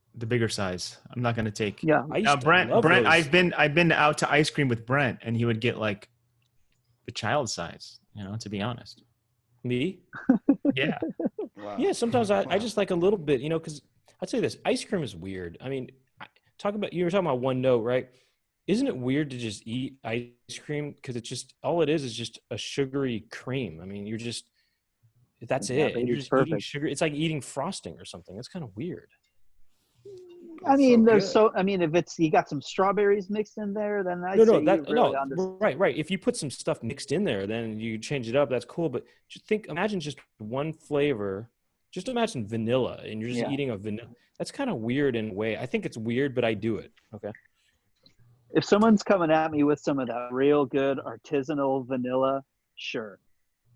size. I'm not going to take. Yeah. I used Now to Brent, love those. I've been out to ice cream with Brent, and he would get like the child size. You know, to be honest. Me? Yeah. Wow. Yeah, sometimes I just like a little bit, you know, because I'd say this, ice cream is weird. I mean, you were talking about one note, right? Isn't it weird to just eat ice cream? Because it's just, all it is just a sugary cream. I mean, that's Yeah, it. And baby, you're it's just eating perfect. sugar. It's like eating frosting or something. It's kind of weird. I mean, good. if you got some strawberries mixed in there, then I say you really understand. Right. If you put some stuff mixed in there, then you change it up. That's cool. But imagine just one flavor. Just imagine vanilla, and you're just eating a vanilla. That's kind of weird in a way. I think it's weird, but I do it. Okay. If someone's coming at me with some of that real good artisanal vanilla, sure.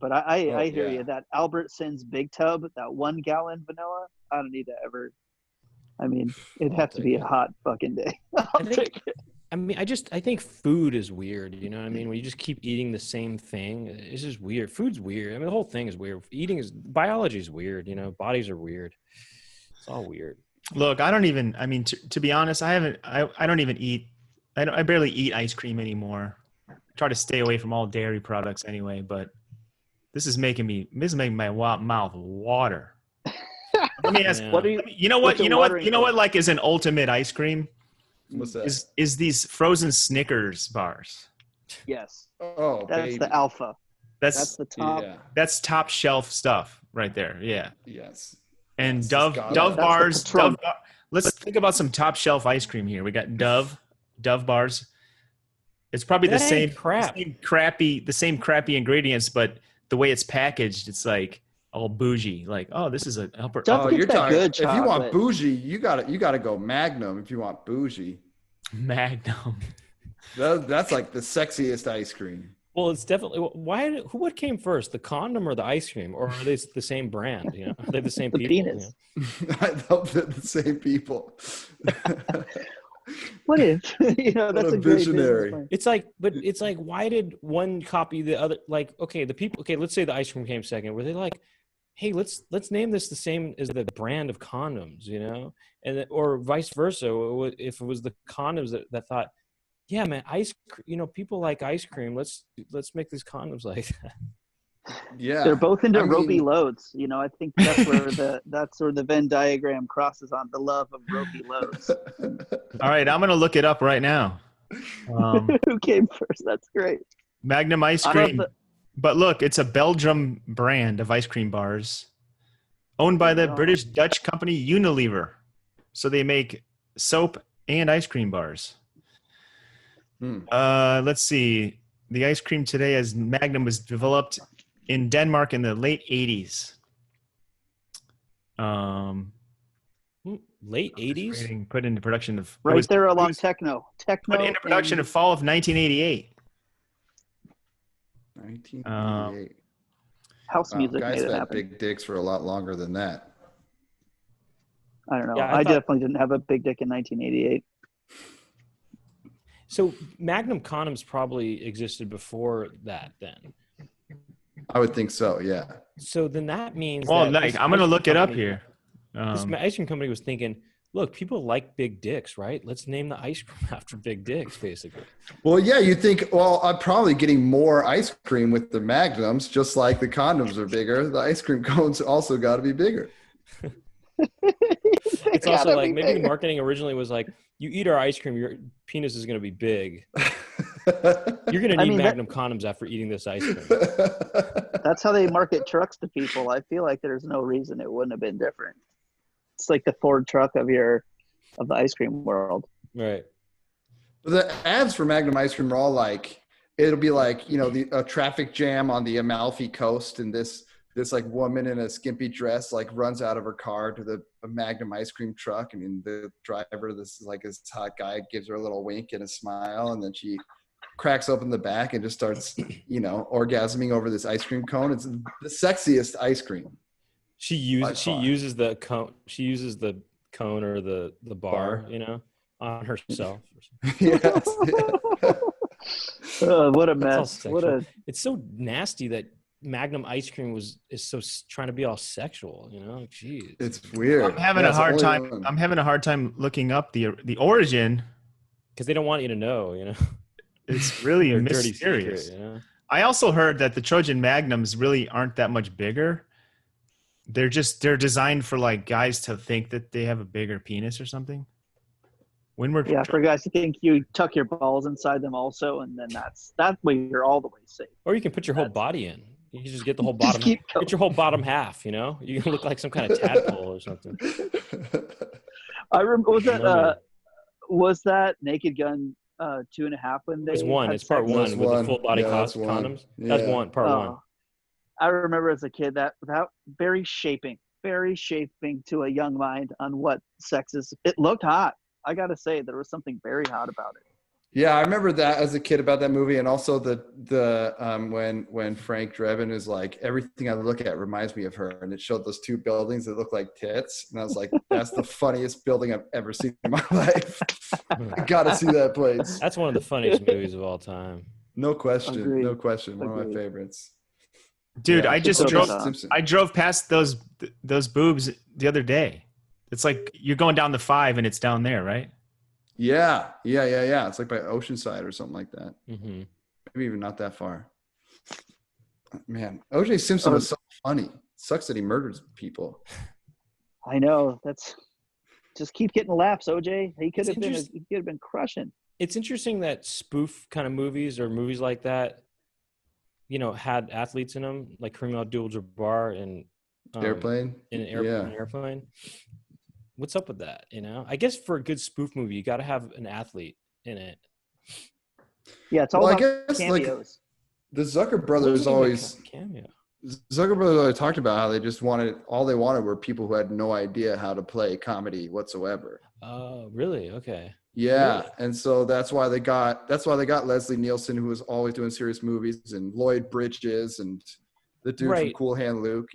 But I hear yeah. you. That Albertsons Big Tub, that 1 gallon vanilla, I don't need to ever. I mean, it'd have to be a hot fucking day. I'll take it. I mean, I think food is weird. You know what I mean? When you just keep eating the same thing, it's just weird. Food's weird. I mean, the whole thing is weird. Biology is weird. You know, bodies are weird. It's all weird. Look, I don't even. I mean, to be honest, I don't even eat. I barely eat ice cream anymore. try to stay away from all dairy products anyway, but this is making my mouth water. Let me ask, Yeah. What do you? you know what, What's it watering you know what, for? like is an ultimate ice cream What's that? is these frozen Snickers bars. Yes, Oh, that's baby. the alpha. That's That's the top. Yeah. that's top shelf stuff right there. Yeah. Yes. And Yes, Dove it's Dove got- bars. That's the Patron. Let's think about some top shelf ice cream here. We got Dove bars. It's probably the That ain't same crap. the same crappy ingredients, but the way it's packaged, it's like all bougie. Like, oh, this is a upper. Dove Oh, gets you're that talking. good If you want chocolate. bougie, you gotta go Magnum. If you want bougie, Magnum. that's like the sexiest ice cream. Well, it's definitely what came first, the condom or the ice cream, or are they the same brand? You know, are they the same The people? penis. I love that the same people. What if? That's What a a great visionary. business plan. It's like, but it's like, why did one copy the other? Like, okay, the people. Okay, let's say the ice cream came second. Were they like, hey, let's name this the same as the brand of condoms, you know, or vice versa? If it was the condoms that thought, yeah, man, people like ice cream. Let's make these condoms like that. Yeah, They're both into I mean- ropey loads. I think that's where the Venn diagram crosses on the love of ropey loads. All right, I'm gonna look it up right now. Who came first? That's great. Magnum ice I love cream. the- But look, it's a Belgium brand of ice cream bars owned by the Oh. British Dutch company Unilever. So they make soap and ice cream bars. Let's see. The ice cream today as Magnum was developed in Denmark in the late 80s. Late 80s. Put into production of Right there it along was techno. put into production of fall of 1988. 1988. House music Guys made it have had happen. big dicks for a lot longer than that. I don't know. Yeah, I I thought- definitely didn't have a big dick in 1988. So Magnum condoms probably existed before that. Then, I would think so. Yeah. so then that means. Well, that like this I'm gonna ice look cream it up company- here. This ice cream company was thinking, look, people like big dicks, right? Let's name the ice cream after big dicks, basically. Well, yeah, you think, well, I'm probably getting more ice cream with the Magnums, just like the condoms are bigger. The ice cream cones also got to be bigger. It's also like maybe the marketing originally was like, you eat our ice cream, your penis is going to be big. You're going to I need mean, Magnum condoms after eating this ice cream. That's how they market trucks to people. I feel like there's no reason it wouldn't have been different. It's like the Ford truck of the ice cream world. Right. The ads for Magnum ice cream are all like, it'll be like, a traffic jam on the Amalfi Coast, and this like woman in a skimpy dress like runs out of her car to the Magnum ice cream truck. I mean, the driver, this is like this hot guy, gives her a little wink and a smile, and then she cracks open the back and just starts, orgasming over this ice cream cone. It's the sexiest ice cream. She far. uses the cone. She uses the cone or the bar, on herself. Yes. What a That's all mess! sexual. It's so nasty that Magnum ice cream is so trying to be all sexual. Jeez. It's weird. I'm having Yeah, a it's the hard only time. one. I'm having a hard time looking up the origin. Because they don't want you to know. It's really Their dirty mysterious. secret, I also heard that the Trojan Magnums really aren't that much bigger. They're designed for like guys to think that they have a bigger penis or something. When we're Yeah, for guys to think you tuck your balls inside them also, and then that way you're all the way safe. Or you can put your whole body in. You can just get the whole Just bottom. keep going. Get your whole bottom half. You can look like some kind of tadpole or something. I remember Mermaid. was that Naked Gun 2.5 when they It's one. had It's part sex? one That's with one. the full body Yeah, that's one. condoms. That's Yeah. one. Part one. Oh, I remember as a kid that very shaping to a young mind on what sex is. It looked hot. I gotta say there was something very hot about it. Yeah, I remember that as a kid about that movie, and also when Frank Drebin is like, everything I look at reminds me of her, and it showed those two buildings that look like tits, and I was like, that's the funniest building I've ever seen in my life. I gotta see that place. That's one of the funniest movies of all time. No question. Agreed. No question. One of my Agreed. favorites. dude, Yeah, I just so drove. good. Simpson. I drove past those boobs the other day. It's like you're going down the 5 and it's down there, right? Yeah. It's like by Oceanside or something like that. Mm-hmm. even not that far. Man, O.J. Simpson was so funny. Sucks that he murders people. I know. Just keep getting laughs, OJ. He could It's have been crushing. It's interesting that spoof kind of movies or movies like that, had athletes in them, like Kareem Abdul-Jabbar and Airplane. in an airplane. What's up with that? I guess for a good spoof movie, you got to have an athlete in it. Yeah, it's all I about guess cameos. the Zucker brothers always cameo. Zucker brothers always talked about how they just all they wanted were people who had no idea how to play comedy whatsoever. Oh, really? Okay. Yeah, Really? and so that's why they got Leslie Nielsen, who was always doing serious movies, and Lloyd Bridges, and the dude from Cool Hand Luke.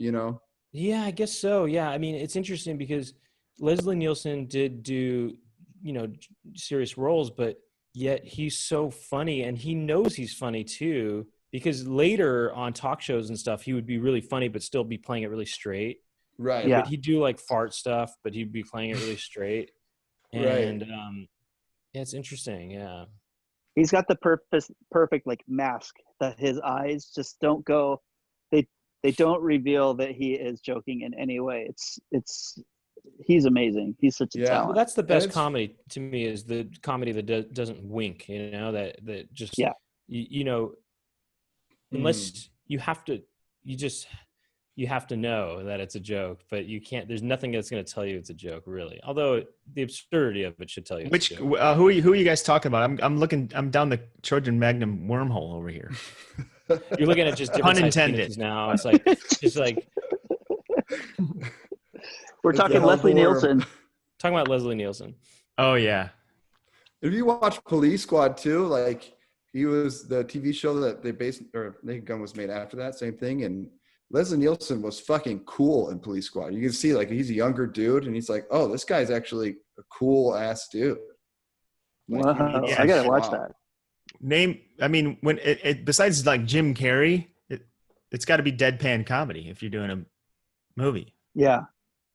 Yeah, I guess so. Yeah, I mean, it's interesting because Leslie Nielsen did do, serious roles, but yet he's so funny, and he knows he's funny too. Because later on talk shows and stuff, he would be really funny, but still be playing it really straight. Right. Yeah. But he'd do like fart stuff, but he'd be playing it really straight. And yeah, it's interesting. Yeah. He's got the perfect like mask that his eyes just don't go. They don't reveal that he is joking in any way. He's amazing. He's such a talent. Well, that's the best comedy to me, is the comedy that doesn't wink. That just unless you have to know that it's a joke, but you can't. There's nothing that's going to tell you it's a joke, really. Although the absurdity of it should tell you. Who are you guys talking about? I'm down the Trojan Magnum wormhole over here. You're looking at just different penises now. It's like we're talking Leslie Nielsen. Talking about Leslie Nielsen. Oh yeah. If you watch Police Squad too, like he was the TV show that Naked Gun was made after that, same thing. And Leslie Nielsen was fucking cool in Police Squad. You can see like he's a younger dude, and he's like, oh, this guy's actually a cool ass dude. Like, wow, I gotta watch that. When it besides like Jim Carrey, it's got to be deadpan comedy if you're doing a movie. Yeah,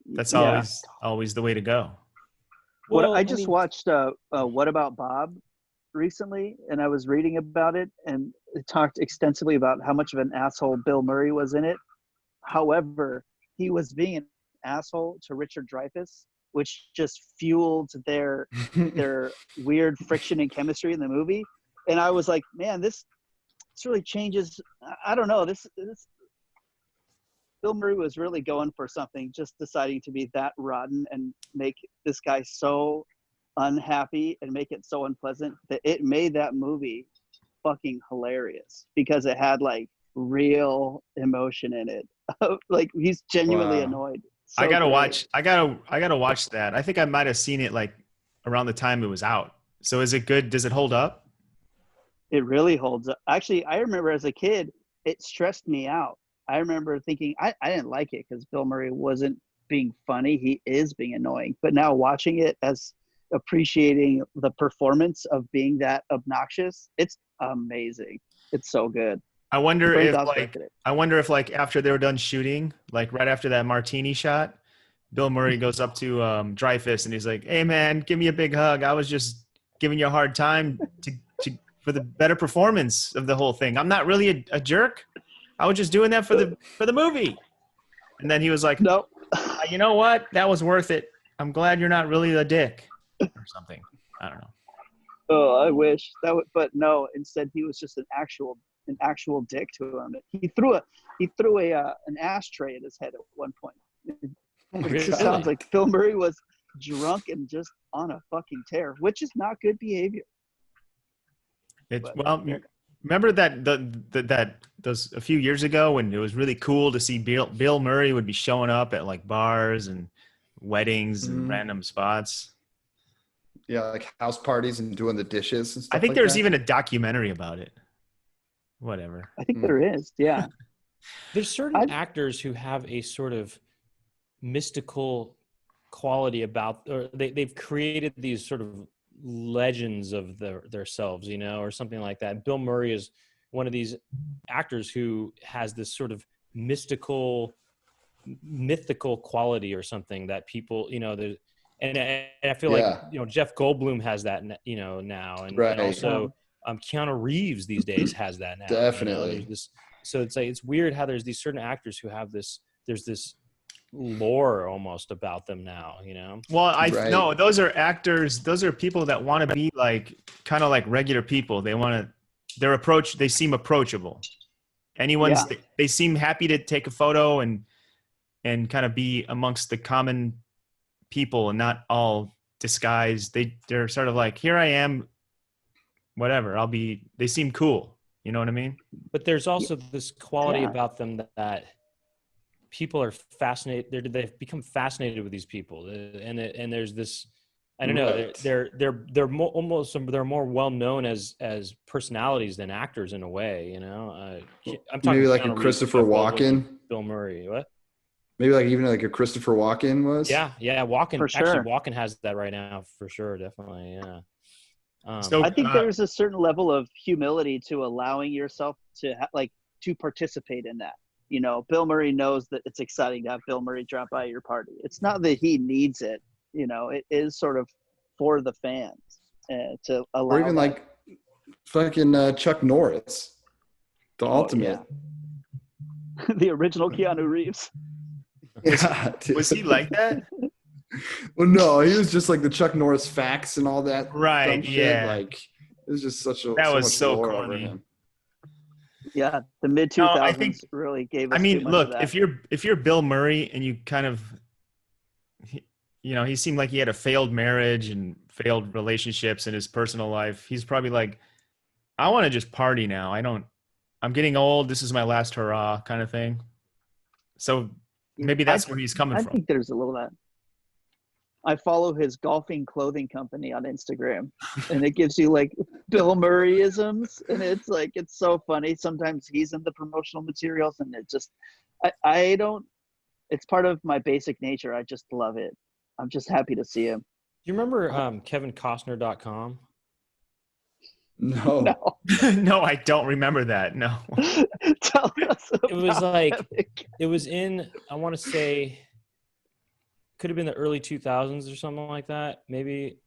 that's always the way to go. Well, I just watched What About Bob recently, and I was reading about it, and it talked extensively about how much of an asshole Bill Murray was in it. However, he was being an asshole to Richard Dreyfuss, which just fueled their weird friction and chemistry in the movie. And I was like, man, this really changes. I don't know. This Bill Murray was really going for something, just deciding to be that rotten and make this guy so unhappy and make it so unpleasant that it made that movie fucking hilarious because it had like real emotion in it. Like he's genuinely annoyed. So I gotta watch that. I think I might have seen it like around the time it was out. So is it good? Does it hold up? It really holds up. Actually, I remember as a kid, it stressed me out. I remember thinking I didn't like it because Bill Murray wasn't being funny. He is being annoying. But now watching it as appreciating the performance of being that obnoxious, it's amazing. It's so good. I wonder if after they were done shooting, like right after that martini shot, Bill Murray goes up to Dreyfuss and he's like, "Hey man, give me a big hug. I was just giving you a hard time for the better performance of the whole thing. I'm not really a jerk. I was just doing that for the movie." And then he was like, "No, you know what? That was worth it. I'm glad you're not really a dick," or something. I don't know. Oh, I wish that would, but no. Instead, he was just an actual dick to him. He threw an ashtray at his head at one point. It just sounds like Bill Murray was drunk and just on a fucking tear, which is not good behavior. Remember that those a few years ago when it was really cool to see Bill Murray would be showing up at like bars and weddings and random spots. Yeah, like house parties and doing the dishes and stuff. I think there's even a documentary about it. Whatever. I think there is. Yeah. There's certain actors who have a sort of mystical quality about, or they've created these sort of legends of themselves, or something like that. Bill Murray is one of these actors who has this sort of mythical quality or something that people, and I feel like Jeff Goldblum has that, now, and, right. and also Keanu Reeves these days has that now. Definitely. There's this, so it's like, it's weird how there's these certain actors who have this, there's this lore almost about them now, Well, Right. no, those are actors. Those are people that want to be like kind of like regular people. They seem approachable. They seem happy to take a photo and kind of be amongst the common people and not all disguised. They're sort of like, here I am, whatever. They seem cool. You know what I mean? But there's also this quality Yeah. about them that people are fascinated. They've become fascinated with these people, and there's this. I don't know. Right. They're more well known as personalities than actors in a way. I'm talking Maybe like Keanu a Reeves, Christopher Jeff Goldblum, Walken. Bill Murray. What? Maybe like even like a Christopher Walken was. Yeah. Walken. For sure. Actually, Walken has that right now for sure. Definitely. Yeah. So I think there's a certain level of humility to allowing yourself to to participate in that. Bill Murray knows that it's exciting to have Bill Murray drop by your party. It's not that he needs it. It is sort of for the fans to allow. Or even that. like fucking Chuck Norris, the ultimate. Yeah. The original Keanu Reeves. Yeah, dude. was he like that? Well, no, he was just like the Chuck Norris facts and all that. Right, dumb shit. yeah. Like it was just such a That was much so lore over corny. him. Yeah, the mid 2000s No, I think- really gave us. I mean, too much look, of that. if you're Bill Murray and you kind of, he seemed like he had a failed marriage and failed relationships in his personal life. He's probably like, I want to just party now. I'm getting old. This is my last hurrah kind of thing. So maybe that's where he's coming I from. think there's a little of that. I follow his golfing clothing company on Instagram, and it gives you like Bill Murray-isms, and it's like, it's so funny. Sometimes he's in the promotional materials, and it just, I don't, it's part of my basic nature. I just love it. I'm just happy to see him. You remember KevinCostner.com? No. No. No, I don't remember that. No. Tell us about It was like, Kevin. it was in, I want to say, could have been the early 2000s or something like that. Maybe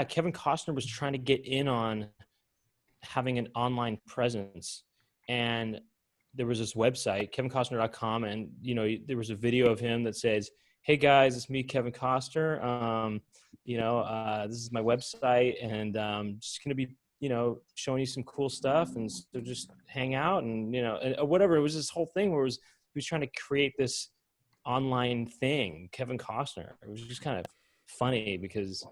Kevin Costner was trying to get in on having an online presence. And there was this website, kevincostner.com. And, there was a video of him that says, hey guys, it's me, Kevin Costner. This is my website, and just going to be, showing you some cool stuff, and so just hang out and, and whatever. It was this whole thing where he was trying to create this online thing, Kevin Costner. It was just kind of funny because,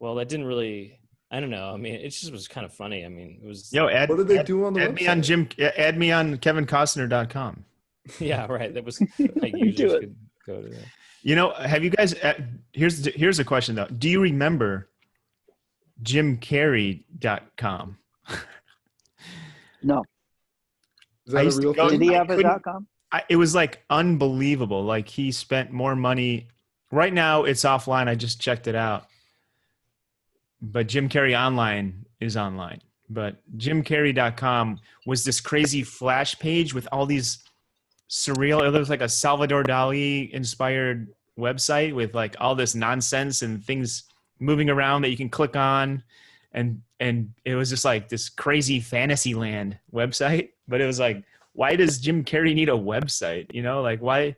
well, that didn't really, I don't know. I mean, it just was kind of funny. I mean, it was. Yo, What did they do on the add me on website? add me on kevincostner.com. Yeah, right. That was like users could go to that. Have you guys, here's a question though. Do you remember jimcarrey.com? No. Is I that a used to real go- Did thing? he I have a couldn't- .com? It was like unbelievable. Like he spent more money. Right now it's offline. I just checked it out. But Jim Carrey Online is online. But jimcarrey.com was this crazy flash page with all these surreal, it was like a Salvador Dali inspired website with like all this nonsense and things moving around that you can click on. And it was just like this crazy fantasy land website. But it was like, why does Jim Carrey need a website? Like why,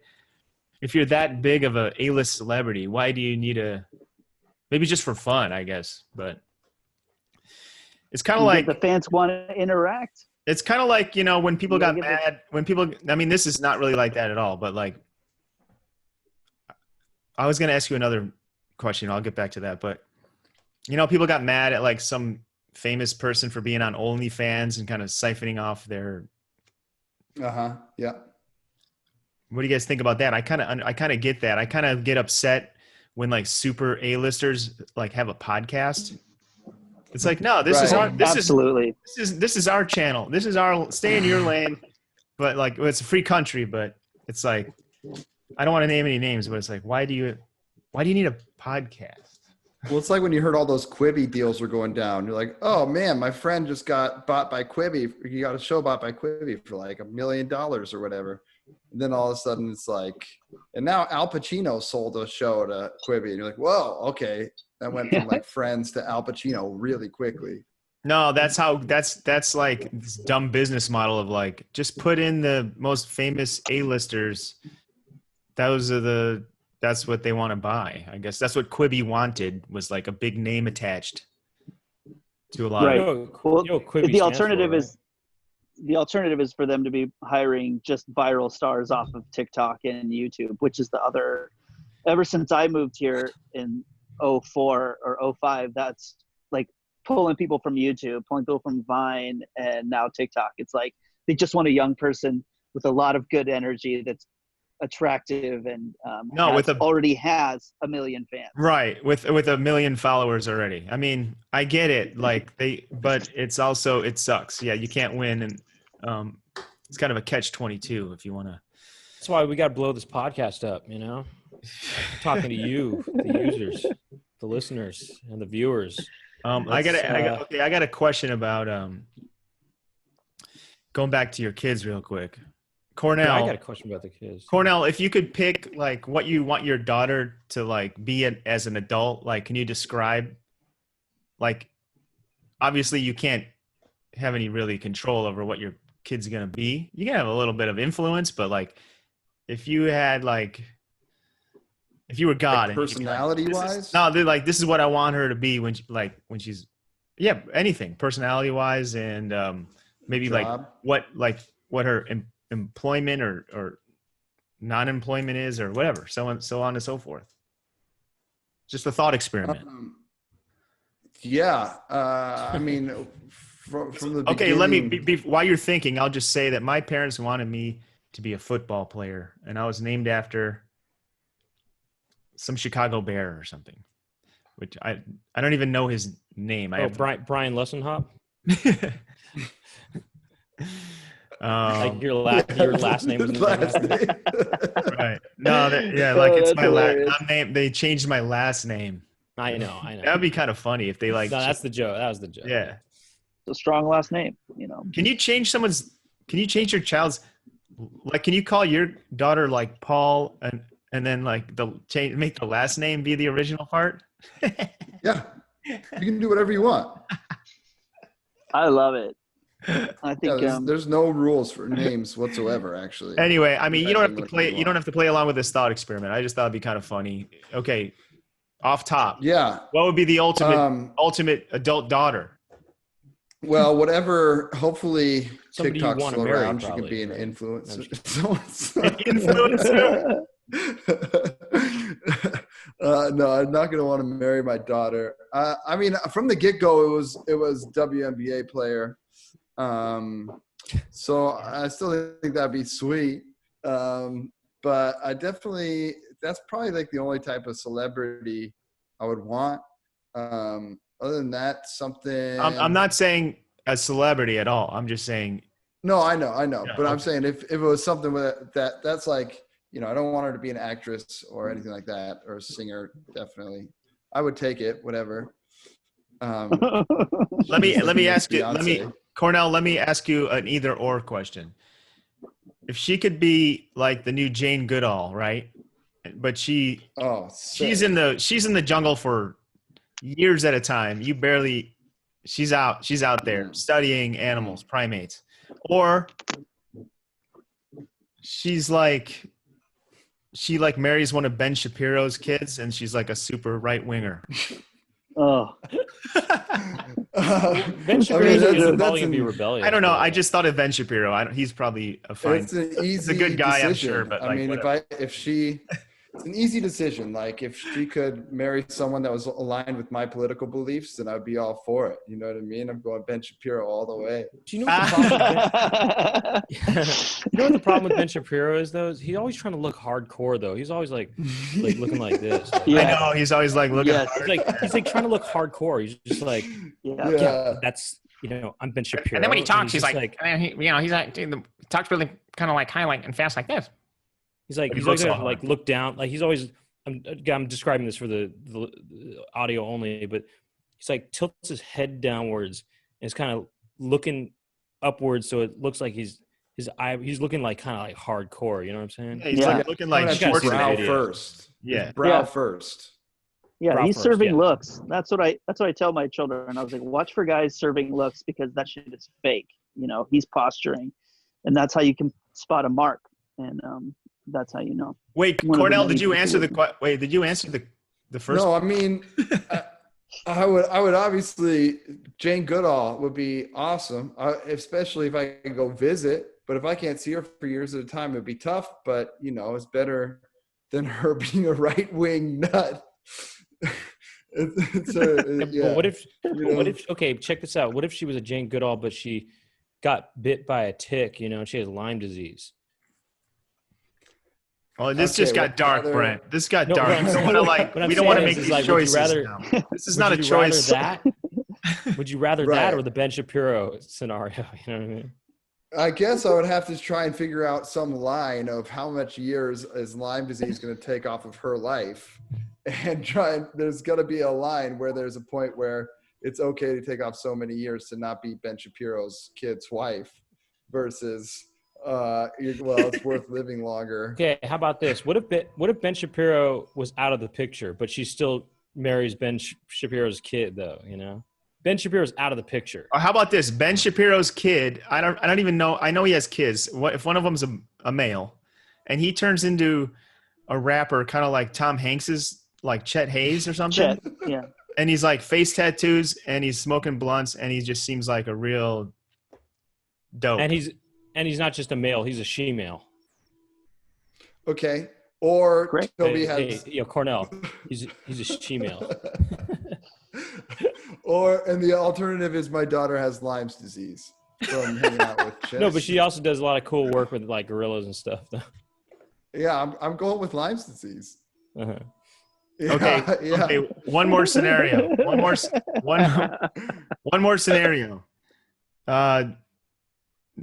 if you're that big of a A-list celebrity, why do you need maybe just for fun, I guess. But it's kind of like the fans want to interact. It's kind of like, when people Yeah, got mad, I mean, this is not really like that at all, but like, I was going to ask you another question. I'll get back to that. But, people got mad at like some famous person for being on OnlyFans and kind of siphoning off their. Yeah. What do you guys think about that? I kind of get that. I kind of get upset when like super A-listers like have a podcast. It's like, no, this is Right. our, this Absolutely. is our channel. This is our, stay in your lane. But like, it's a free country, but it's like, I don't want to name any names, but it's like, why do you need a podcast? Well, it's like when you heard all those Quibi deals were going down. You're like, oh man, my friend just got bought by Quibi. He got a show bought by Quibi for like $1 million or whatever. And then all of a sudden it's like, and now Al Pacino sold a show to Quibi. And you're like, whoa, okay. That went from like Friends to Al Pacino really quickly. No, that's like this dumb business model of like just put in the most famous A-listers. That's what they want to buy. I guess that's what Quibi wanted, was like a big name attached to a lot Right. of. Well, Quibi the stands alternative for, right? the alternative is for them to be hiring just viral stars off of TikTok and YouTube, which is the other. Ever since I moved here in 04 or 05, that's like pulling people from YouTube, pulling people from Vine, and now TikTok. It's like they just want a young person with a lot of good energy that's attractive and already has a million fans. Right, with a million followers already. I mean, I get it. Like but it's also, it sucks. Yeah, you can't win, and it's kind of a catch-22 if you want to. That's why we got to blow this podcast up, you know? Talking to you, the users, the listeners, and the viewers. I got a question about going back to your kids real quick. Cornell. Yeah, I got a question about the kids. Cornell, if you could pick like what you want your daughter to like be as an adult, like can you describe, like, obviously you can't have any really control over what your kid's going to be. You can have a little bit of influence, but like if you had like, if you were God, Like personality wise? No, they're like, this is what I want her to be when she's, yeah, anything personality wise. And maybe Job. like what her employment or non-employment is, or whatever, so on and so forth. Just a thought experiment. I mean, from the Okay, beginning, let me while you're thinking, I'll just say that my parents wanted me to be a football player, and I was named after some Chicago Bear or something, which I don't even know his name. Brian Lessenhop? Like your last name was right? No, it's my last name. They changed my last name. I know. That'd be kind of funny if they like. No, that's the joke. That was the joke. Yeah, it's a strong last name, you know. Can you change your child's, like, can you call your daughter like Paul and then like make the last name be the original part? Yeah, you can do whatever you want. I love it. I think there's no rules for names whatsoever, actually. Anyway, I mean, you don't have to play along with this thought experiment. I just thought it'd be kind of funny. Okay, off top. Yeah. What would be the ultimate adult daughter? Well, whatever. Hopefully, Somebody TikTok's you want to still marry, around. probably, She can be an right? influencer. Influencer. No, I'm not going to want to marry my daughter. I mean, from the get-go, it was WNBA player. So I still think that'd be sweet. But I definitely, that's probably like the only type of celebrity I would want. Other than that, something. I'm not saying a celebrity at all. I'm just saying. No, I know. Yeah, but I'm saying if it was something with that's like, you know, I don't want her to be an actress or anything like that, or a singer. Definitely, I would take it. Whatever. Let me ask you. Beyonce. Cornell, let me ask you an either or question. If she could be like the new Jane Goodall, right? But she's in the jungle for years at a time. She's out there studying animals, primates. Or she marries one of Ben Shapiro's kids and she's like a super right winger. Oh. Ben Shapiro is probably gonna be rebellious. I don't know. I just thought of Ben Shapiro. He's probably a fine. It's a good guy, decision. I'm sure. But I mean, it's an easy decision. Like if she could marry someone that was aligned with my political beliefs, then I'd be all for it. You know what I mean? I'm going Ben Shapiro all the way. Do you know what the problem with Ben Shapiro is, though? He's always trying to look hardcore, though. He's always like looking like this. Like, I know. He's always like looking. Yes. He's like trying to look hardcore. He's just like, Yeah. that's, you know, I'm Ben Shapiro. And then when he talks, he's just like, he's like, he talks really kind of like high, like, and fast like this. He's always gonna like look down. Like he's always. I'm describing this for the audio only, but he's like tilts his head downwards and is kind of looking upwards, so it looks like he's looking like kind of like hardcore. You know what I'm saying? Yeah, he's like looking like brow Schwarzenegger. first. Yeah, brow first. Yeah, Bra he's first, serving yeah. looks. That's what I tell my children. I was like, watch for guys serving looks because that shit is fake. He's posturing, and that's how you can spot a mark, and that's how you know. Wait, One of the Cornell, many did you answer people- Did you answer the first? No, I mean, I would obviously, Jane Goodall would be awesome, especially if I could go visit. But if I can't see her for years at a time, it'd be tough. But it's better than her being a right wing nut. But what if? Okay, check this out. What if she was a Jane Goodall, but she got bit by a tick? And she has Lyme disease. Well, this Okay, just got dark, other- Brent. This got No, dark. what I'm We don't saying- want to like. what I'm We don't want to saying make is, these like, would you choices rather- now. This is not a Would you choice. rather that? Would you rather that Right. or the Ben Shapiro scenario? You know what I mean? I guess I would have to try and figure out some line of how much years is Lyme disease going to take off of her life, and there's going to be a line where there's a point where it's okay to take off so many years to not be Ben Shapiro's kid's wife versus, it's worth living longer. Okay, how about this? What if Ben Shapiro was out of the picture, but she still marries Ben Shapiro's kid, though? Ben Shapiro's out of the picture. Or how about this? Ben Shapiro's kid. I don't even know. I know he has kids. What if one of them's a male, and he turns into a rapper, kind of like Tom Hanks's, like Chet Hayes or something? Chet, yeah. And he's like face tattoos, and he's smoking blunts, and he just seems like a real dope. And he's not just a male; he's a she-male. Okay. Or Great. Toby has. Cornell. He's a she-male. And the alternative is my daughter has Lyme's disease from hanging out with chicks. No, but she also does a lot of cool work with like gorillas and stuff. Though. Yeah, I'm going with Lyme's disease. Uh-huh. Yeah, Okay. yeah. Okay. One more scenario. One more scenario.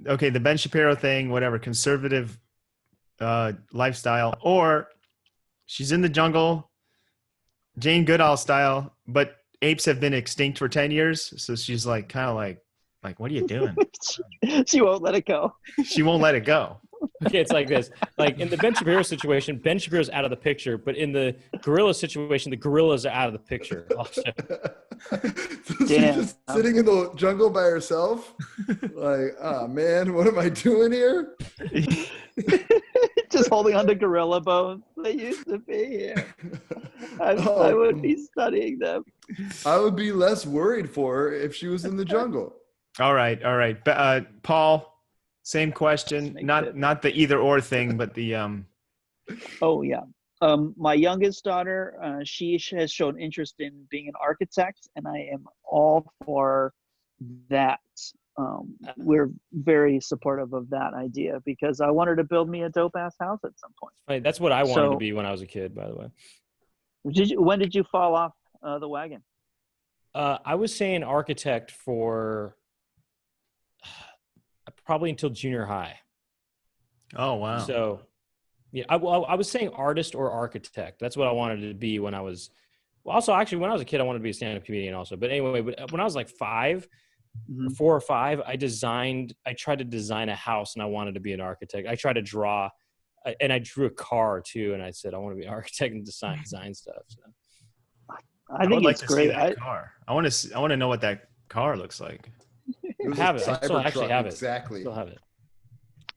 Okay, the Ben Shapiro thing, whatever, conservative lifestyle, or she's in the jungle, Jane Goodall style, but apes have been extinct for 10 years, so she's like kind of like what are you doing? She won't let it go. She won't let it go. Okay, it's like this. Like in the Ben Shapiro situation, Ben Shapiro's out of the picture, but in the gorilla situation, the gorillas are out of the picture. Also. She's just sitting in the jungle by herself. Like, oh man, what am I doing here? Just holding on to gorilla bones. They used to be here. I would be studying them. I would be less worried for her if she was in the jungle. All right. Paul, same question. Not the either or thing, but the Oh yeah. My youngest daughter, she has shown interest in being an architect, and I am all for that. We're very supportive of that idea because I want her to build me a dope ass house at some point. Right, that's what I wanted to be when I was a kid, by the way. When did you fall off the wagon? I was saying architect for probably until junior high. Oh wow. So yeah, I was saying artist or architect. That's what I wanted to be when I was. Well, also actually when I was a kid, I wanted to be a stand-up comedian also. But anyway, when I was like 4 or 5, I tried to design a house, and I wanted to be an architect. I tried to draw, and I drew a car too, and I said I want to be an architect and design stuff. So. I think it's great. Car. I want to know what that car looks like. I have it. I still actually have it. Exactly. Still have it.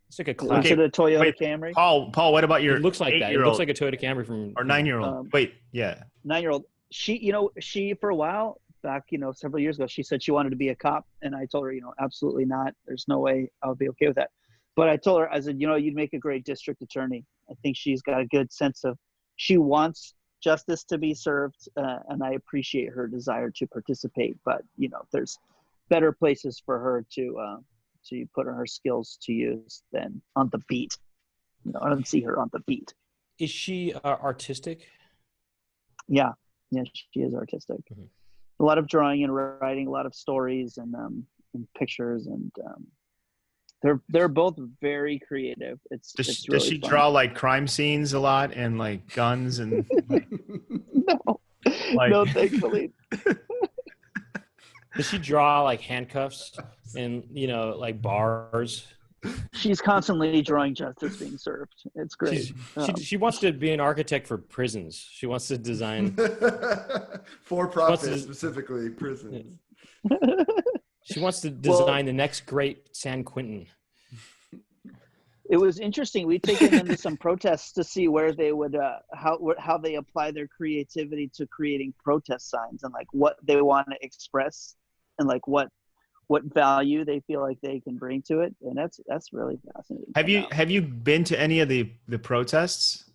It's like a Is classic. it a Toyota Wait, Camry? Paul, what about your It looks like that. It 8-year-old looks like a Toyota Camry from or 9-year-old? Wait, yeah. 9-year-old. She for a while back, several years ago, she said she wanted to be a cop, and I told her, absolutely not. There's no way I would be okay with that. But I told her, I said, you'd make a great district attorney. I think she's got a good sense of, she wants justice to be served, and I appreciate her desire to participate. But there's better places for her to put her skills to use than on the beat. I don't see her on the beat. Is she artistic? Yeah, she is artistic. Mm-hmm. A lot of drawing and writing, a lot of stories and pictures, and they're both very creative. Does really she fun. draw like crime scenes a lot and like guns and? No, thankfully. Does she draw like handcuffs and like bars? She's constantly drawing justice being served. It's great. She wants to be an architect for prisons. She wants to design For profit, specifically prisons. She wants to design the next great San Quentin. It was interesting. We'd taken them to some protests to see where they would how they apply their creativity to creating protest signs and like what they want to express and like what value they feel like they can bring to it, and that's really fascinating. Have you been to any of the protests?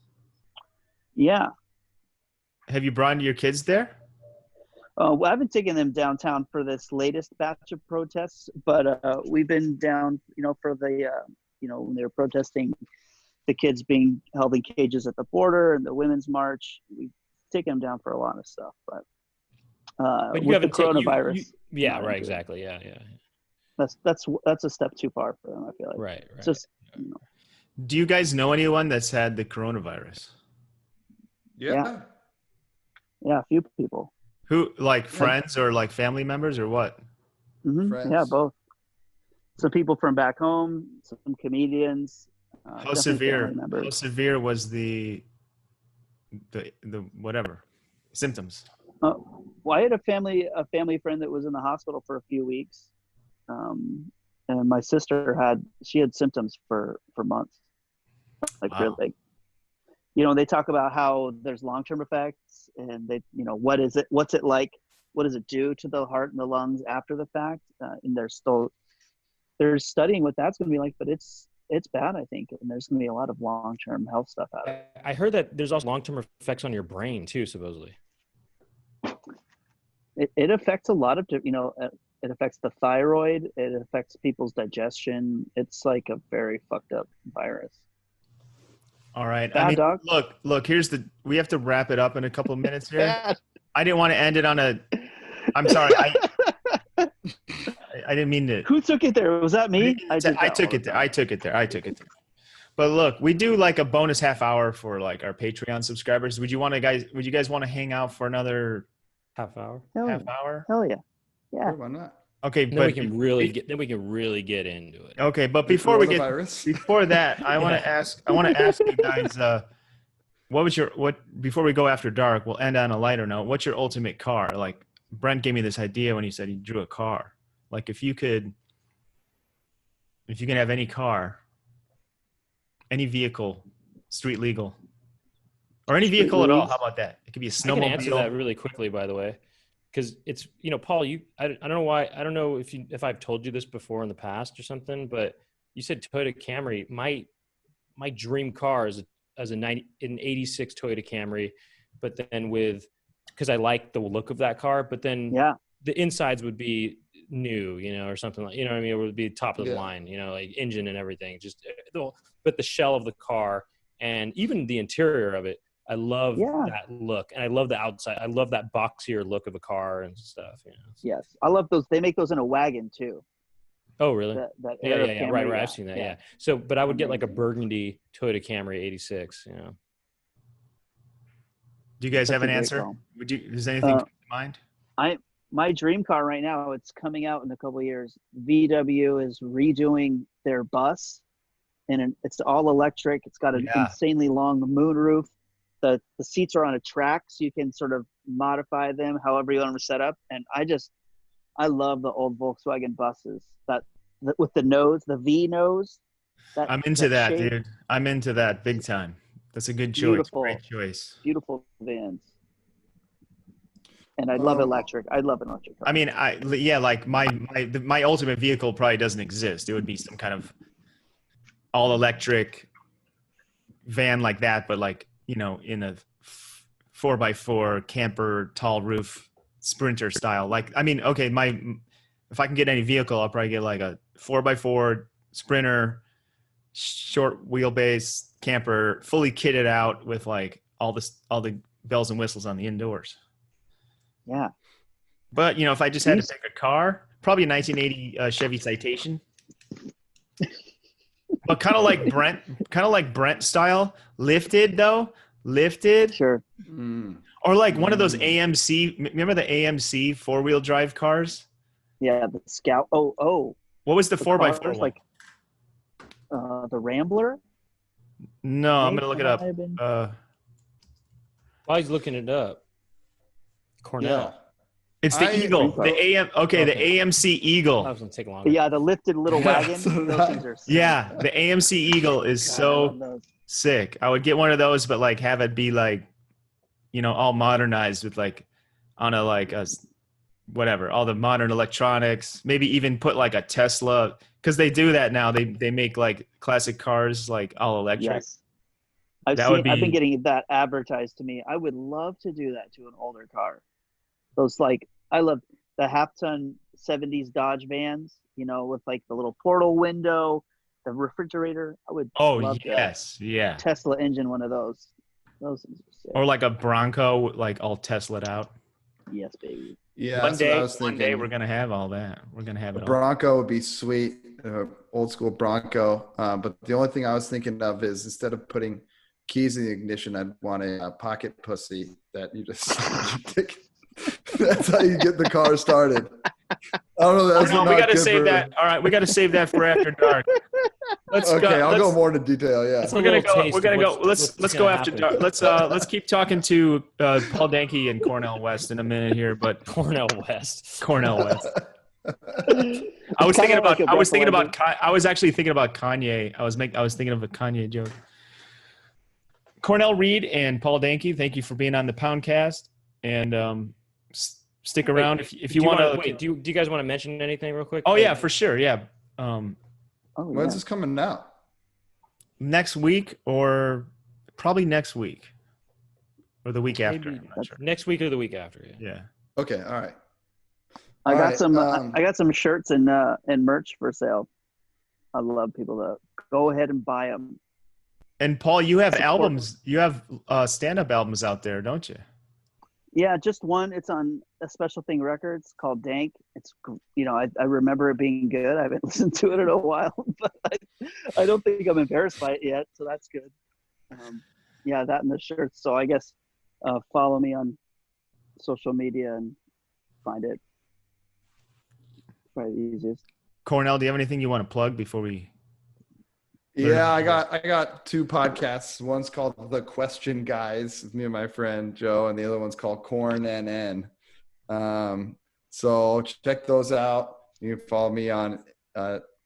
Yeah. Have you brought your kids there? Well, I haven't taken them downtown for this latest batch of protests, but we've been down, for the when they were protesting the kids being held in cages at the border and the Women's March. We've taken them down for a lot of stuff, but you with haven't the coronavirus. Yeah, right, exactly. Yeah. That's a step too far for them, I feel like. Right. It's just, Do you guys know anyone that's had the coronavirus? Yeah, a few people. Who, like friends or like family members or what? Mm-hmm. Yeah, both. Some people from back home, some comedians. How severe was the whatever symptoms? Well, I had a family friend that was in the hospital for a few weeks, and my sister had symptoms for months. Like wow. Really, they talk about how there's long-term effects, and they, what's it like? What does it do to the heart and the lungs after the fact? And they're studying what that's going to be like, but it's bad, I think, and there's going to be a lot of long-term health stuff out of it. I heard that there's also long-term effects on your brain too, supposedly. It affects a lot of, it affects the thyroid. It affects people's digestion. It's like a very fucked up virus. All right. Dog. Look, we have to wrap it up in a couple of minutes here. I didn't want to end it on I'm sorry. I didn't mean to. Who took it there? Was that me? I took it there. But look, we do like a bonus half hour for like our Patreon subscribers. Would you guys want to hang out for another half hour? Hell yeah. Yeah. Why not? Okay, then we can really get into it. Okay, but before that, I want to ask you guys before we go after dark, we'll end on a lighter note. What's your ultimate car? Like Brent gave me this idea when he said he drew a car. Like if you can have any car, any vehicle, street legal, or any vehicle at all. How about that? It could be a snowmobile. I can answer that really quickly, by the way, because it's, Paul, I don't know why. I don't know if I've told you this before in the past or something, but you said Toyota Camry. My dream car is an 86 Toyota Camry, but then because I like the look of that car, but then the insides would be new, or something like, what I mean? It would be top of the line, like engine and everything, but the shell of the car and even the interior of it, I love that look. And I love the outside. I love that boxier look of a car and stuff. Yes. I love those. They make those in a wagon too. Oh, really? Yeah. Right. I've seen that. Yeah. So, but I would get like a burgundy Toyota Camry 86, Do you guys have an answer? Does anything come to mind? My dream car right now, it's coming out in a couple of years. VW is redoing their bus, and it's all electric. It's got an insanely long moonroof. The seats are on a track, so you can sort of modify them however you want them to set up. And I love the old Volkswagen buses with the V nose. I'm into that, dude. I'm into that big time. That's a good choice. Great choice. Beautiful vans. And I love electric. I love an electric car. I mean, like my ultimate vehicle probably doesn't exist. It would be some kind of all electric van like that, but like, in a 4x4 camper, tall roof, Sprinter style. Like, I mean, okay, if I can get any vehicle, I'll probably get like a 4x4 Sprinter, short wheelbase camper, fully kitted out with like all the bells and whistles on the indoors. Yeah. But, if I just had to pick a car, probably a 1980 Chevy Citation. But kind of like Brent style, lifted. Sure. Or like one of those AMC, remember the AMC 4-wheel drive cars? Yeah, the Scout. Oh. What was the 4x4 one? Like The Rambler. No, I'm gonna look it up. Might have been. While he's looking it up, Cornell. It's the Eagle. The AM. Okay, the AMC That Eagle. was gonna take longer. Yeah, the lifted little wagon. so Those that- things are sick. Yeah, the AMC Eagle is God, I so love those. sick. I would get one of those, but like have it be like, all modernized with like on a like a whatever, all the modern electronics. Maybe even put like a Tesla, because they do that now. They make like classic cars like all electric. Yes. I've been getting that advertised to me. I would love to do that to an older car. Those I love the half-ton 70s Dodge vans, with like the little portal window, the refrigerator. I would love yes, yeah. Tesla engine one of those. Those things are sick. Or like a Bronco, like all Tesla'd out. Yes, baby. Yeah, one that's what I day, was thinking. we're gonna have all that. We're gonna have it all. Bronco would be sweet, old school Bronco. But the only thing I was thinking of is instead of putting keys in the ignition, I'd want a pocket pussy that you just stick. That's how you get the car started. I don't know. That's we not gotta good save for- that. All right, we gotta save that for after dark. I'll go more into detail. Yeah. We're gonna go. taste We're gonna of go. what's Let's gonna go after happen. dark. Let's keep talking to Paul Danke and Cornell West in a minute here, but Cornell West. Cornell West. I was thinking about. I was actually thinking about Kanye. I was thinking of a Kanye joke. Cornell, Reid, and Paul Danke, thank you for being on the Poundcast, and stick around if you want to. Wait, do you guys want to mention anything real quick? Oh yeah, for sure. Yeah. When's this coming out? Next week or probably next week or the week after. Maybe I'm not sure. next week or the week after. Yeah. Okay. All right. I All got right, some. I got some shirts and merch for sale. I'd love people to go ahead and buy them. And Paul, you have albums. You have stand-up albums out there, don't you? Yeah, just one. It's on a Special Thing Records called Danke. It's I remember it being good. I haven't listened to it in a while, but I don't think I'm embarrassed by it yet, so that's good. Yeah, that and the shirts. So I guess follow me on social media and find it. Probably the easiest. Cornell, do you have anything you want to plug before we? Yeah, I got two podcasts. One's called The Question Guys with me and my friend Joe, and the other one's called Corn NN. So check those out. You can follow me on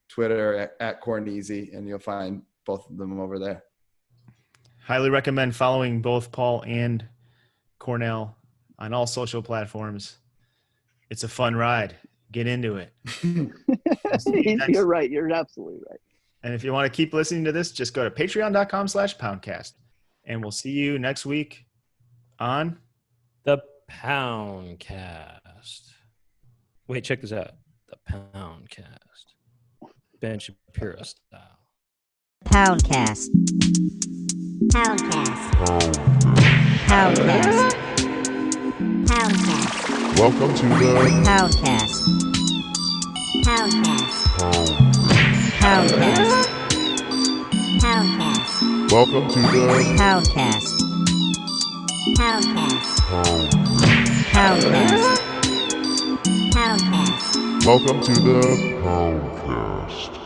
Twitter at Corneasy, and you'll find both of them over there. Highly recommend following both Paul and Cornell on all social platforms. It's a fun ride. Get into it. You're right. You're absolutely right. And if you want to keep listening to this, just go to patreon.com/poundcast. And we'll see you next week on The Poundcast. Wait, check this out. The Poundcast. Ben Shapiro style. Poundcast. Poundcast. Poundcast. Poundcast. Welcome to the Poundcast. Poundcast. Poundcast. Poundcast. Welcome to the Poundcast. Poundcast. Poundcast. Poundcast. Welcome to the Poundcast.